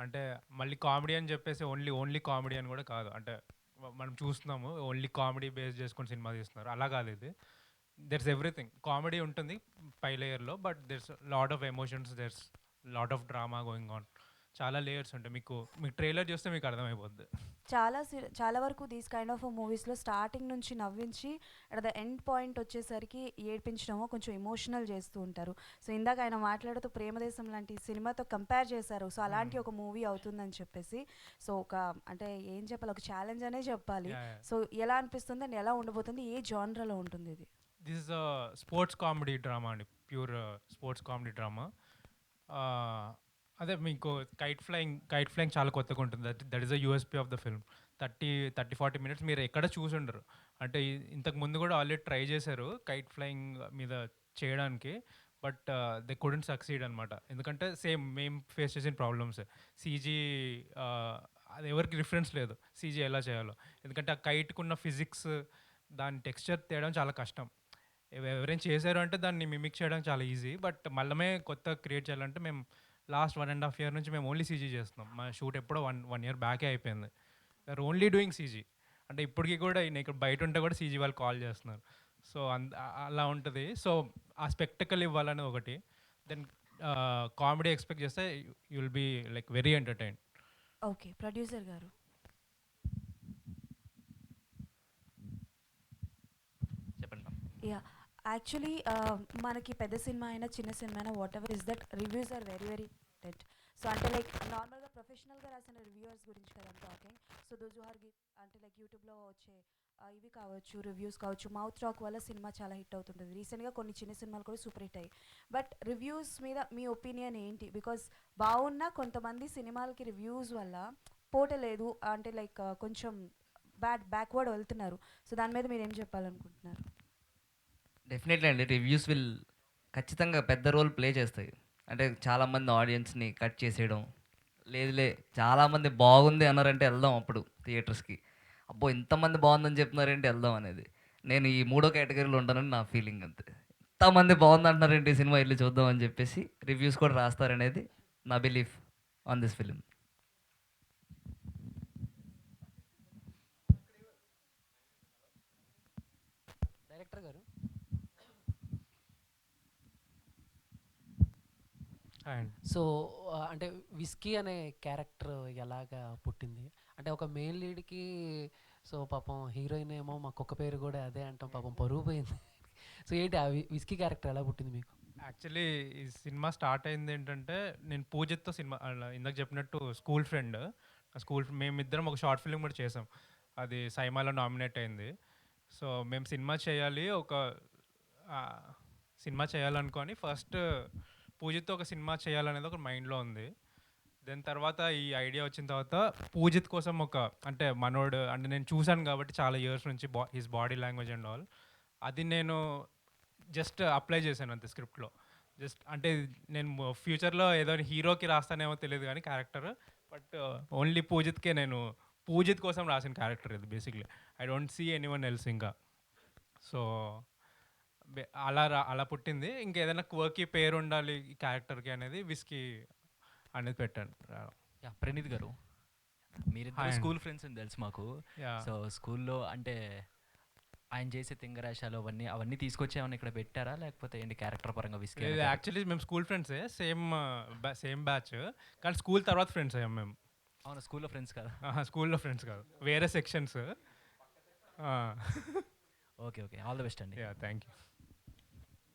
అంటే మళ్ళీ కామెడీ అని చెప్పేసి ఓన్లీ కామెడీ అని కూడా కాదు. అంటే మనం చూస్తున్నాము ఓన్లీ కామెడీ బేస్ చేసుకొని సినిమా తీస్తున్నారు, అలా కాదు ఇది. There's everything. కామెడీ ఉంటుంది పై లేయర్లో, but there's lot of emotions, there's lot of drama going on. చాలా లేయర్స్ ఉంటాయి. మీకు ట్రైలర్ చూస్తే మీకు అర్థమైపోద్ది. చాలా వరకు దీస్ కైండ్ ఆఫ్ మూవీస్లో స్టార్టింగ్ నుంచి నవ్వించి అట్ ద ఎండ్ పాయింట్ వచ్చేసరికి ఏడ్పించడమో కొంచెం ఎమోషనల్ చేస్తూ ఉంటారు. సో ఇందాక ఆయన మాట్లాడుతూ ప్రేమదేశం లాంటి సినిమాతో కంపేర్ చేశారు. సో అలాంటి ఒక మూవీ అవుతుందని చెప్పేసి, సో ఒక అంటే ఏం చెప్పాలి, ఒక ఛాలెంజ్ అనే చెప్పాలి. సో ఎలా అనిపిస్తుంది అండ్ ఎలా ఉండబోతుంది, ఏ జానరాలో ఉంటుంది ఇది? This is sports comedy drama అండి, ప్యూర్ స్పోర్ట్స్ కామెడీ డ్రామా. అదే మీకు కైట్ ఫ్లయింగ్ చాలా కొత్తగా ఉంటుంది. That is a USP of the film. 30-40 minutes మీరు ఎక్కడ చూసుండరు. అంటే ఇంతకు ముందు కూడా ఆల్రెడీ ట్రై చేశారు కైట్ ఫ్లయింగ్ మీద చేయడానికి, బట్ దే కుడెంట్ సక్సీడ్ అనమాట. ఎందుకంటే సేమ్ మేము ఫేస్ చేసిన ప్రాబ్లమ్స్. సీజీ అది ఎవరికి రిఫరెన్స్ లేదు సీజీ ఎలా చేయాలో. ఎందుకంటే ఆ కైట్కున్న ఫిజిక్స్, దాని టెక్స్చర్ తేయడం చాలా కష్టం. ఎవరైనా చేశారు అంటే దాన్ని మిమిక్ చేయడం చాలా ఈజీ, బట్ మళ్ళీ కొత్త క్రియేట్ చేయాలంటే మేము లాస్ట్ 1.5 year నుంచి మేము ఓన్లీ సీజీ చేస్తున్నాం. మా షూట్ ఎప్పుడో వన్ ఇయర్ బ్యాకే అయిపోయింది. We are only doing CG. అంటే ఇప్పటికీ కూడా నేను ఇక్కడ బయట ఉంటే కూడా సీజీ వాళ్ళు కాల్ చేస్తున్నారు. సో అలా ఉంటుంది. సో ఆ స్పెక్టకల్ ఇవ్వాలని ఒకటి. దెన్ కామెడీ ఎక్స్పెక్ట్ చేస్తే you will be like very entertain. Okay, producer గారు. యా, యాక్చువల్లీ మనకి పెద్ద సినిమా అయినా చిన్న సినిమా అయినా whatever is that, reviews are very very important. So అంటే లైక్ నార్మల్గా ప్రొఫెషనల్గా రాసిన రివ్యూవర్స్ గురించి కదా టాకింగ్. సో దోస్ ఆర్ అంటే లైక్ యూట్యూబ్లో వచ్చే ఇవి కావచ్చు, రివ్యూస్ కావచ్చు, మౌత్ టాక్ వల్ల సినిమా చాలా హిట్ అవుతుంటుంది. రీసెంట్గా కొన్ని చిన్న సినిమాలు కూడా సూపర్ హిట్ అయ్యాయి. బట్ రివ్యూస్ మీద మీ ఒపీనియన్ ఏంటి? బికాస్ బాగున్నా కొంతమంది సినిమాలకి రివ్యూస్ వల్ల పోటలేదు, అంటే లైక్ కొంచెం బ్యాక్వర్డ్ వెళ్తున్నారు. సో దాని మీద మీరు ఏం చెప్పాలనుకుంటున్నారు? డెఫినెట్లీ అండి, రివ్యూస్ విల్ ఖచ్చితంగా పెద్ద రోల్ ప్లే చేస్తాయి. అంటే చాలామంది ఆడియన్స్ని కట్ చేసేయడం, లేదులే చాలామంది బాగుంది అన్నారంటే వెళ్దాం అప్పుడు థియేటర్స్కి, అబ్బో ఇంతమంది బాగుందని చెప్తున్నారంటే వెళ్దాం అనేది. నేను ఈ 3వ కేటగిరీలో ఉంటానని నా ఫీలింగ్. అంతే, ఇంతమంది బాగుంది అంటున్నారంటే ఈ సినిమా వెళ్ళి చూద్దాం అని చెప్పేసి రివ్యూస్ కూడా రాస్తారనేది నా belief on this film. Director గారు, సో అంటే విస్కీ అనే క్యారెక్టర్ ఎలాగా పుట్టింది? అంటే ఒక మెయిన్ లీడ్కి, సో పాపం హీరోయిన్ ఏమో మాకు ఒక పేరు కూడా అదే అంటాం, పాపం పరుగు పోయింది. సో ఏంటి ఆ విస్కీ క్యారెక్టర్ ఎలా పుట్టింది మీకు? యాక్చువల్లీ ఈ సినిమా స్టార్ట్ అయింది ఏంటంటే, నేను పూజిత్తో సినిమా ఇందాక చెప్పినట్టు స్కూల్ ఫ్రెండ్, మేమిద్దరం ఒక షార్ట్ ఫిల్మ్ కూడా చేసాం. అది సైమాలో నామినేట్ అయింది. సో మేము సినిమా చేయాలనుకొని ఫస్ట్ పూజిత్తో ఒక సినిమా చేయాలనేది ఒక మైండ్లో ఉంది. దెన్ తర్వాత ఈ ఐడియా వచ్చిన తర్వాత పూజిత్ కోసం అంటే మనోడు అంటే నేను చూశాను కాబట్టి చాలా ఇయర్స్ నుంచి his body language and all, అది నేను జస్ట్ అప్లై చేశాను అంతే స్క్రిప్ట్లో. జస్ట్ అంటే నేను ఫ్యూచర్లో ఏదో హీరోకి రాస్తానేమో తెలియదు కానీ క్యారెక్టర్, బట్ ఓన్లీ పూజిత్కే నేను పూజిత్ కోసం రాసిన క్యారెక్టర్ ఇది basically. I don't see anyone else ఇంకా. సో అలా పుట్టింది. ఇంకేదైనా క్వర్కీ పేరు ఉండాలి ఈ క్యారెక్టర్కి అనేది విస్కీ అనేది పెట్టాను. ప్రణీత్ గారు, మీరిద్దరు స్కూల్ ఫ్రెండ్స్ అని తెలుసు మాకు. సో స్కూల్లో అంటే ఆయన చేసే తింగరాశాలు అవన్నీ తీసుకొచ్చి ఏమైనా ఇక్కడ పెట్టారా, లేకపోతే ఏంటి క్యారెక్టర్ పరంగా విస్కీ? యాక్చువల్లీ మేము స్కూల్ ఫ్రెండ్సే, సేమ్ బ్యాచ్, కానీ స్కూల్ తర్వాత ఫ్రెండ్స్ అయ్యాం మేము. అవును, స్కూల్లో ఫ్రెండ్స్ కాదు. స్కూల్లో ఫ్రెండ్స్ కాదు, వేరే sections. Okay, all the best అండి. Thank you.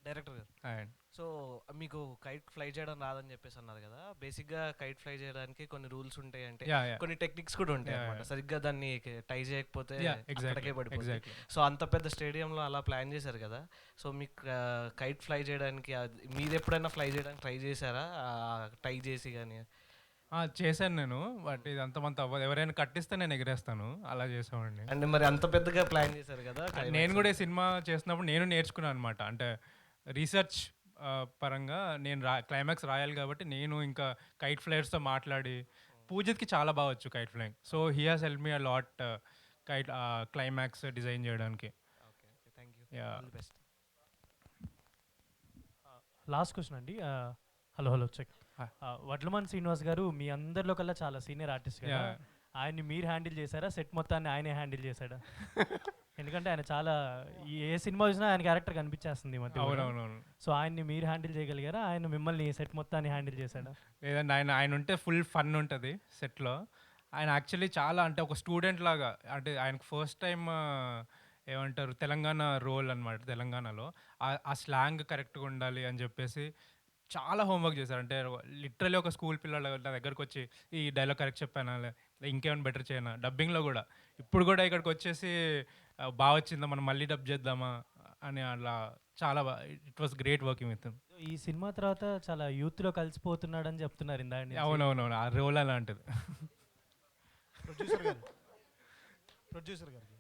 డైరెక్టర్ గారు, సో మీకు కైట్ ఫ్లై చేయడం రాదని చెప్పేసి అన్నారు కదా. బేసిక్గా కైట్ ఫ్లై చేయడానికి కొన్ని రూల్స్ ఉంటాయి, అంటే కొన్ని టెక్నిక్స్ కూడా ఉంటాయి అన్నమాట. సరిగ్గా దాన్ని టై చేయకపోతే అక్కడికే పడిపోతుంది. సో అంత పెద్ద స్టేడియంలో అలా ప్లాన్ చేశారు కదా. సో మీకు కైట్ ఫ్లై చేయడానికి మీరు ఎప్పుడైనా ఫ్లై చేయడానికి ట్రై చేశారా, టై చేసి కానీ? చేశాను నేను, బట్ ఇది అంతమంత అవ్వదు. ఎవరైనా కట్టిస్తే నేను ఎగిరేస్తాను, అలా చేసామండి. అంటే మరి అంత పెద్దగా ప్లాన్ చేశారు కదా. నేను కూడా సినిమా చేసినప్పుడు నేను నేర్చుకున్నాను అనమాట. అంటే రీసెర్చ్ పరంగా నేను క్లైమాక్స్ రాయాలి కాబట్టి నేను ఇంకా కైట్ ఫ్లైయర్స్తో మాట్లాడి, పూజిత్కి చాలా బాగా వచ్చు kite flying. So he has help me a lot kite climax design చేయడానికి. లాస్ట్ క్వశ్చన్ అండి. Hello check. వడ్లమాన్ శ్రీనివాస్ గారు మీ అందరిలో కల్లా చాలా సీనియర్ ఆర్టిస్ట్ కదా, ఆయన్ని మీరు హ్యాండిల్ చేశారా, సెట్ మొత్తాన్ని ఆయనే హ్యాండిల్ చేశాడా? ఎందుకంటే ఆయన చాలా ఏ సినిమా చూసినా ఆయన క్యారెక్టర్ కనిపించేస్తుంది ఈ మధ్య. అవునవునవును. సో ఆయన్ని మీరు హ్యాండిల్ చేయగలిగారా, ఆయన మిమ్మల్ని సెట్ మొత్తాన్ని హ్యాండిల్ చేశాడా? లేదండి, ఆయన ఉంటే ఫుల్ ఫన్ ఉంటుంది సెట్లో. ఆయన యాక్చువల్లీ చాలా అంటే ఒక స్టూడెంట్ లాగా, అంటే ఆయనకు ఫస్ట్ టైం ఏమంటారు తెలంగాణ రోల్ అనమాట. తెలంగాణలో ఆ స్లాంగ్ కరెక్ట్గా ఉండాలి అని చెప్పేసి చాలా హోంవర్క్ చేశారు. అంటే లిటరలీ ఒక స్కూల్ పిల్లల నా దగ్గరకు వచ్చి ఈ డైలాగ్ కరెక్ట్ చెప్పానా, ఇంకేమైనా బెటర్ చేయనా, డబ్బింగ్లో కూడా ఇప్పుడు కూడా ఇక్కడికి వచ్చేసి బాగా వచ్చిందా మనం మళ్ళీ డబ్ చేద్దామా అని అలా చాలా it was great working with. ఈ సినిమా తర్వాత చాలా యూత్లో కలిసిపోతున్నాడని చెప్తున్నారు ఇందాక. అవునవునవును, ఆ రోల్ అలాంటిది. ప్రొడ్యూసర్ గారికి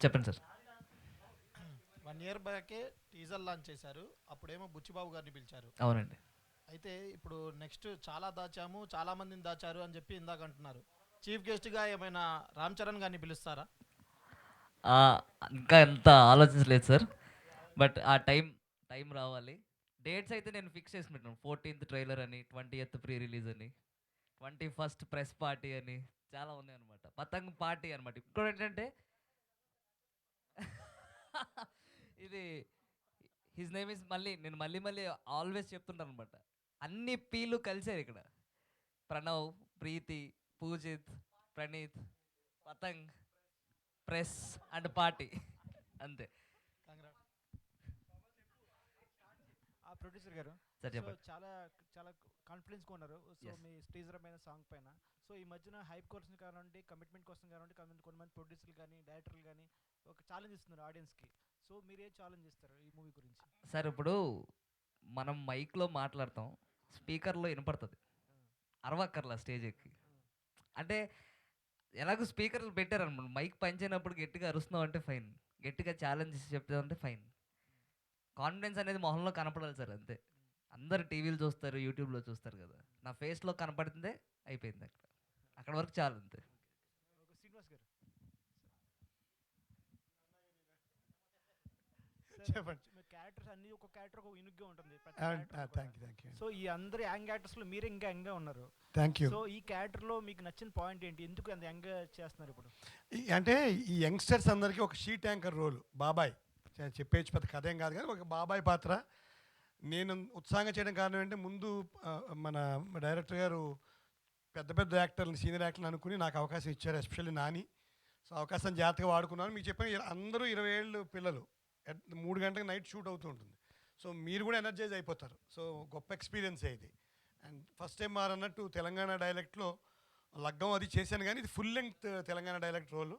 చెప్పండి సార్. 1 year బ్యాకే టీజర్ లాంచ్ చేశారు, అప్పుడేమో బుచ్చిబాబు గారిని పిలిచారు. అవునండి. అయితే ఇప్పుడు నెక్స్ట్ చాలా దాచాము, చాలా మందిని దాచారు అని చెప్పి ఇందాక అంటున్నారు. చీఫ్ గెస్ట్గా ఏమైనా రామ్ చరణ్ గారిని పిలుస్తారా? ఇంకా ఎంత ఆలోచించలేదు సార్, బట్ ఆ టైం రావాలి. డేట్స్ అయితే నేను ఫిక్స్ చేసి పెట్టాను. 14th ట్రైలర్ అని, 20th ప్రీ రిలీజ్ అని, 21st ప్రెస్ పార్టీ అని చాలా ఉన్నాయి అనమాట. పతంగ్ పార్టీ అనమాట. ఇప్పుడు ఏంటంటే ఇది హిజ్ నేమ్ ఇస్ నేను మళ్ళీ ఆల్వేస్ చెప్తుంటాను అనమాట. అన్ని పీలు కలిసారు ఇక్కడ. Pranav, Preethi, Poojith, Praneeth, Patang, press and party అంతే. ప్రొడ్యూసర్ గారు సార్ చెప్పండి. చాలా చాలా కాన్ఫిడెన్స్గా ఉన్నారు. సో మీ టీజర్ పైన సాంగ్ పైన సో ఈ మధ్యన హైప్ కోసం కానివ్వండి, కమిట్మెంట్ కోసం కానివ్వండి, కొంతమంది ప్రొడ్యూసర్లు కానీ డైరెక్టర్లు కానీ ఒక ఛాలెంజ్ ఇస్తున్నారు ఆడియన్స్కి. సో మీరు ఏ ఛాలెంజ్ ఇస్తారు ఈ మూవీ గురించి? సార్ ఇప్పుడు మనం మైక్లో మాట్లాడతాం, స్పీకర్లో వినపడుతుంది, అరవక్కర్లా స్టేజ్ ఎక్కి. అంటే ఎలాగో స్పీకర్లు పెట్టారనమాట, మైక్ పనిచేయనప్పుడు గట్టిగా అరుస్తున్నాం అంటే ఫైన్, గట్టిగా ఛాలెంజ్ చెప్తామంటే ఫైన్. కాన్ఫిడెన్స్ అనేది మొహంలో కనపడాలి సార్, అంతే. అందరు టీవీలు చూస్తారు, యూట్యూబ్లో చూస్తారు కదా, నా ఫేస్లో కనపడుతుందే అయిపోయింది. అక్కడ వరకు చాలు, అంతే. శ్రీనివాస్ గారు చెప్పండి. మీ క్యారెక్టర్స్ అన్ని ఒక క్యారెక్టర్ ఒక యూనిక్గా ఉంటుంది. Thank you. సో ఈ అందరు యంగ్ యాక్టర్స్లో మీరు ఇంకా యంగ్గా ఉన్నారు. Thank you. సో ఈ క్యారెక్టర్లో మీకు నచ్చిన పాయింట్ ఏంటి? ఎందుకు అంత యంగ్గా చేస్తున్నారు ఇప్పుడు? అంటే ఈ యంగ్స్టర్స్ అందరికీ ఒక షీట్ యాంకర్ రోల్, బాబాయ్ చెప్పేచ్చు, పెద్ద కథ ఏం కాదు కానీ ఒక బాబాయ్ పాత్ర నేను ఉత్సాహంగా చేయడం కారణం ఏంటంటే, ముందు మన డైరెక్టర్ గారు పెద్ద పెద్ద యాక్టర్ని, సీనియర్ యాక్టర్ని అనుకుని నాకు అవకాశం ఇచ్చారు, ఎస్పెషల్లీ నాని. సో అవకాశం జాగ్రత్తగా వాడుకున్నాను. మీకు చెప్పిన అందరూ 20 ఏళ్ళు పిల్లలు, 3 గంటలకు నైట్ షూట్ అవుతూ ఉంటుంది. సో మీరు కూడా ఎనర్జైజ్ అయిపోతారు. సో గొప్ప ఎక్స్పీరియన్స్ ఇది. అండ్ ఫస్ట్ టైం మారు అన్నట్టు తెలంగాణ డైలెక్ట్లో లగ్గం అది చేశాను, కానీ ఇది ఫుల్ లెంగ్త్ తెలంగాణ డైలెక్ట్ రోలు.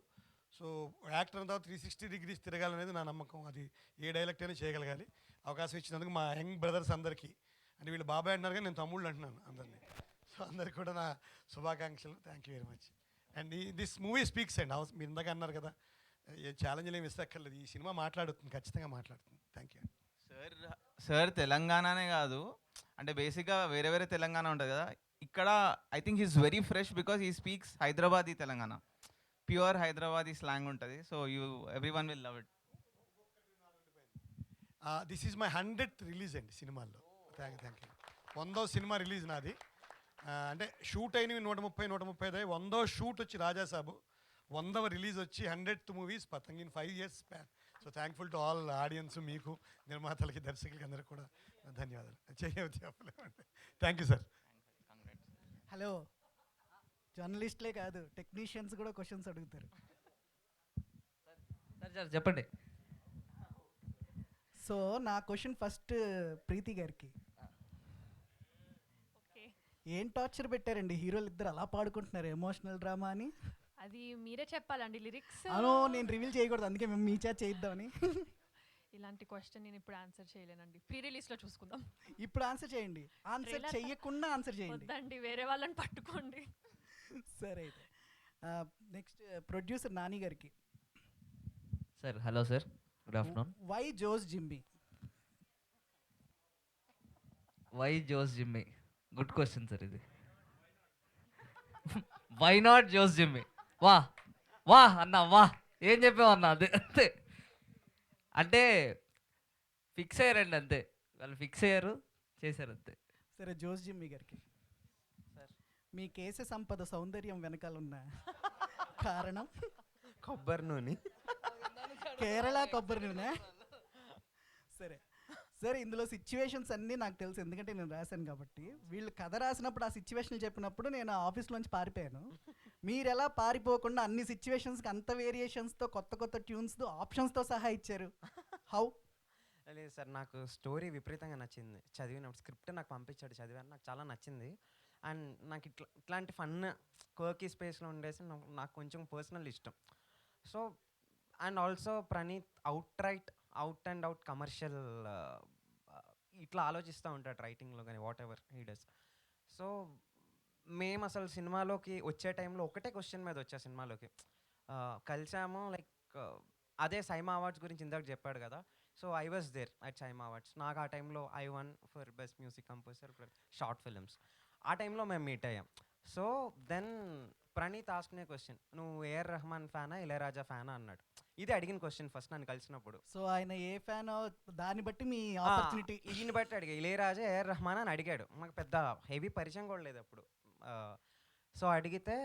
సో యాక్టర్ అంతా 360 degrees తిరగాలనేది నా నమ్మకం. అది ఏ డైలెక్ట్ అయినా చేయగలగాలి. అవకాశం ఇచ్చినందుకు మా యంగ్ బ్రదర్స్ అందరికీ, అంటే వీళ్ళు బాబాయ్ అంటున్నారు కానీ నేను తమ్ముళ్ళు అంటున్నాను అందరినీ. సో అందరికి కూడా నా శుభాకాంక్షలు. Thank you very much. And this movie speaks and మీరు ఇందాక అన్నారు కదా, ఏ ఛాలెంజ్లు ఏమి ఇస్తక్కర్లేదు, ఈ సినిమా మాట్లాడుతుంది, ఖచ్చితంగా మాట్లాడుతుంది. Thank you. సార్ తెలంగాణనే కాదు, అంటే బేసిక్గా వేరే వేరే తెలంగాణ ఉంటుంది కదా, ఇక్కడ I think he's very fresh because he speaks Hyderabadi Telangana, pure Hyderabadi slang ఉంటుంది. So everyone will love it. This is my 100th release అండి సినిమాల్లో. Thank you. 100వ సినిమా రిలీజ్ నాది. అంటే షూట్ అయినవి 130-135, 100వ షూట్ వచ్చి రాజాసాబు, 100వ రిలీజ్ వచ్చి 100th movies Patang in 5 years span. So thankful to all audience, మీకు, నిర్మాతలకి, దర్శకులకి అందరికి కూడా ధన్యవాదాలు. చెప్పలేమండి. Thank you sir. హలో, జర్నలిస్ట్లే కాదు టెక్నీషియన్స్ కూడా క్వశ్చన్స్ అడుగుతారు. సార్ చెప్పండి. సో నా క్వశ్చన్ ఫస్ట్ ప్రీతి గారికి. ఏం టార్చర్ పెట్టారండి హీరోలు ఇద్దరు అలా పాడుకుంటున్నారు ఎమోషనల్ డ్రామా అని? అది మీరే చెప్పాలండి లిరిక్స్. అను నేను రివీల్ చేయకూడదు, అందుకే మేము మీ చేత చేయిద్దామని. ఇలాంటి క్వశ్చన్ నేను ఇప్పుడు ఆన్సర్ చేయలేనండి, ప్రీ రిలీజ్లో చూసుకుందాం. ఇప్పుడు ఆన్సర్ చేయండి, ఆన్సర్ చేయకుండా ఆన్సర్ చేయండి. వద్దండి, వేరే వాళ్ళని పట్టుకోండి. సరే అయితే నెక్స్ట్ ప్రొడ్యూసర్ నాని గారికి. Sir hello sir, good afternoon. Why Jose Jimmy? Why Jose Jimmy? Good question sir ఇది. Why not Jose Jimmy? వా అన్నా, ఏం చెప్పావు అన్నా, అదే అంతే. అంటే ఫిక్స్ అయ్యారండి అంతే, వాళ్ళు ఫిక్స్ అయ్యారు, చేశారు అంతే. సరే జోస్ జిమ్మి గారికి, మీ కేశ సంపద సౌందర్యం వెనకాల ఉన్న కారణం? కొబ్బరి నూనె. కేరళ కొబ్బరి నూనె. సరే సరే, ఇందులో సిచ్యువేషన్స్ అన్నీ నాకు తెలుసు, ఎందుకంటే నేను రాశాను కాబట్టి. వీళ్ళు కథ రాసినప్పుడు ఆ సిచ్యువేషన్లు చెప్పినప్పుడు నేను ఆఫీస్లోంచి పారిపోయాను. మీరు ఎలా పారిపోకుండా అన్ని సిచ్యువేషన్స్కి అంత వేరియేషన్స్తో, కొత్త కొత్త ట్యూన్స్తో, ఆప్షన్స్తో సహా ఇచ్చారు? హౌ? లేదు సార్, నాకు స్టోరీ విపరీతంగా నచ్చింది. చదివినప్పుడు స్క్రిప్ట్ నాకు పంపించాడు, చదివాను, నాకు చాలా నచ్చింది. అండ్ నాకు ఇట్లాంటి ఫన్ కోకీ స్పేస్లో ఉండేసి నాకు కొంచెం పర్సనల్ ఇష్టం. So and also Praneeth out and out commercial ఇట్లా ఆలోచిస్తూ ఉంటాడు రైటింగ్లో కానీ, what ever he does. So మేము అసలు సినిమాలోకి వచ్చే టైంలో ఒకటే క్వశ్చన్ మీద వచ్చా సినిమాలోకి. కలిసాము, లైక్ అదే సైమా అవార్డ్స్ గురించి ఇందాక చెప్పాడు కదా. So I was there at SIIMA awards. నాకు ఆ టైంలో I won for best music composer for short films. ఆ టైంలో మేము మీట్ అయ్యాం. సో దెన్ ప్రణీత్ ఆస్క్నే క్వశ్చన్, నువ్వు ఏఆర్ రెహమాన్ ఫ్యానా ఇళయరాజా ఫ్యానా అన్నాడు. ఇది అడిగిన క్వశ్చన్ ఫస్ట్ నన్ను కలిసినప్పుడు. సో ఆయన ఏ ఫ్యాన్ దాన్ని బట్టి మీ ఆపర్చునిటీ దీన్ని బట్టి అడిగా, ఇళయరాజా ఏఆర్ రెహమాన్ అని అడిగాడు. మాకు పెద్ద హెవీ పరిచయం కూడా లేదు అప్పుడు. సో అడిగితే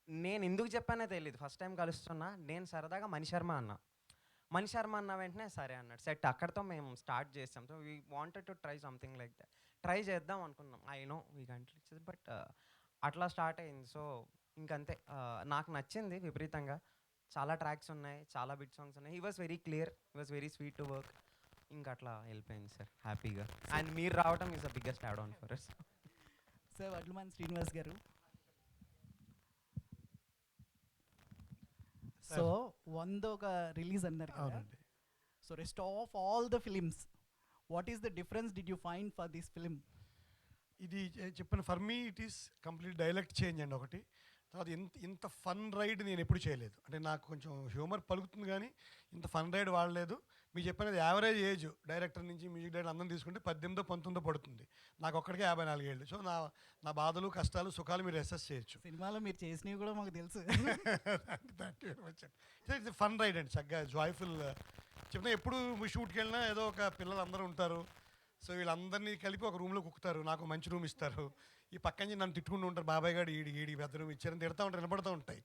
నేను ఎందుకు చెప్పానో తెలియదు, ఫస్ట్ టైం కలుస్తున్నా. నేను సరదాగా మణిశర్మ అన్న వెంటనే సరే అన్నాడు. సెట్ అక్కడితో మేము స్టార్ట్ చేసాం. So we wanted to try something like that. Try చేద్దాం అనుకున్నాం. I know we can't, but అట్లా స్టార్ట్ అయింది. సో ఇంకంతే, నాకు నచ్చింది విపరీతంగా. చాలా ట్రాక్స్ ఉన్నాయి, చాలా బిట్ సాంగ్స్ ఉన్నాయి. He was very clear, he was very sweet to work. ఇంకా అట్లా వెళ్ళిపోయింది సార్ హ్యాపీగా. అండ్ మీరు రావడం is the biggest add on for us. Sir Vadlaman Srinivas గారు, సో 100 ఒక రిలీజ్ అన్నారు కదా. So rest of all the films, what is the difference did you find for this film? ఇది చెప్పిన for me it is complete dialect change అండి ఒకటి. తర్వాత ఇంత ఫన్ రైడ్ నేను ఎప్పుడు చేయలేదు. అంటే నాకు కొంచెం హ్యూమర్ పలుకుతుంది కానీ ఇంత ఫన్ రైడ్ వాడలేదు. మీకు చెప్పినది యావరేజ్ ఏజ్ డైరెక్టర్ నుంచి మ్యూజిక్ డైరెక్టర్ అందరం తీసుకుంటే 18-19 పడుతుంది. నాకు ఒక్కడికే 54 ఏళ్ళు. సో నా బాధలు కష్టాలు సుఖాలు మీరు అసెస్ చేయొచ్చు. సినిమాలో మీరు చేసినవి కూడా మాకు తెలుసు. ఇట్స్ ఫన్ రైడ్ అండి, చక్కగా జాయ్ఫుల్. చెప్తున్నా ఎప్పుడు షూట్కి వెళ్ళినా ఏదో ఒక పిల్లలు అందరూ ఉంటారు. సో వీళ్ళందరినీ కలిపి ఒక రూమ్లో కుక్కుతారు, నాకు మంచి రూమ్ ఇస్తారు. ఈ పక్క నుంచి నన్ను తిట్టుకుంటూ ఉంటారు, బాబాయ్ గారు ఈడి పెద్ద రూమ్ ఇచ్చారని తిడతా ఉంటారు, వినపడుతూ ఉంటాయి.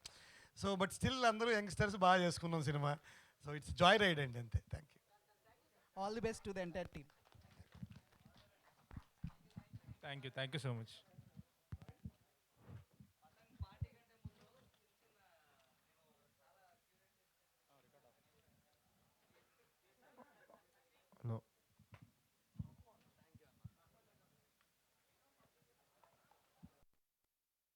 సో బట్ స్టిల్ అందరూ యంగ్స్టర్స్ బాగా చేసుకున్నాం సినిమా. సో ఇట్స్ జాయ్ రైడ్ అండి, అంతే. Thank you. All the best to the entire team. Thank you so much.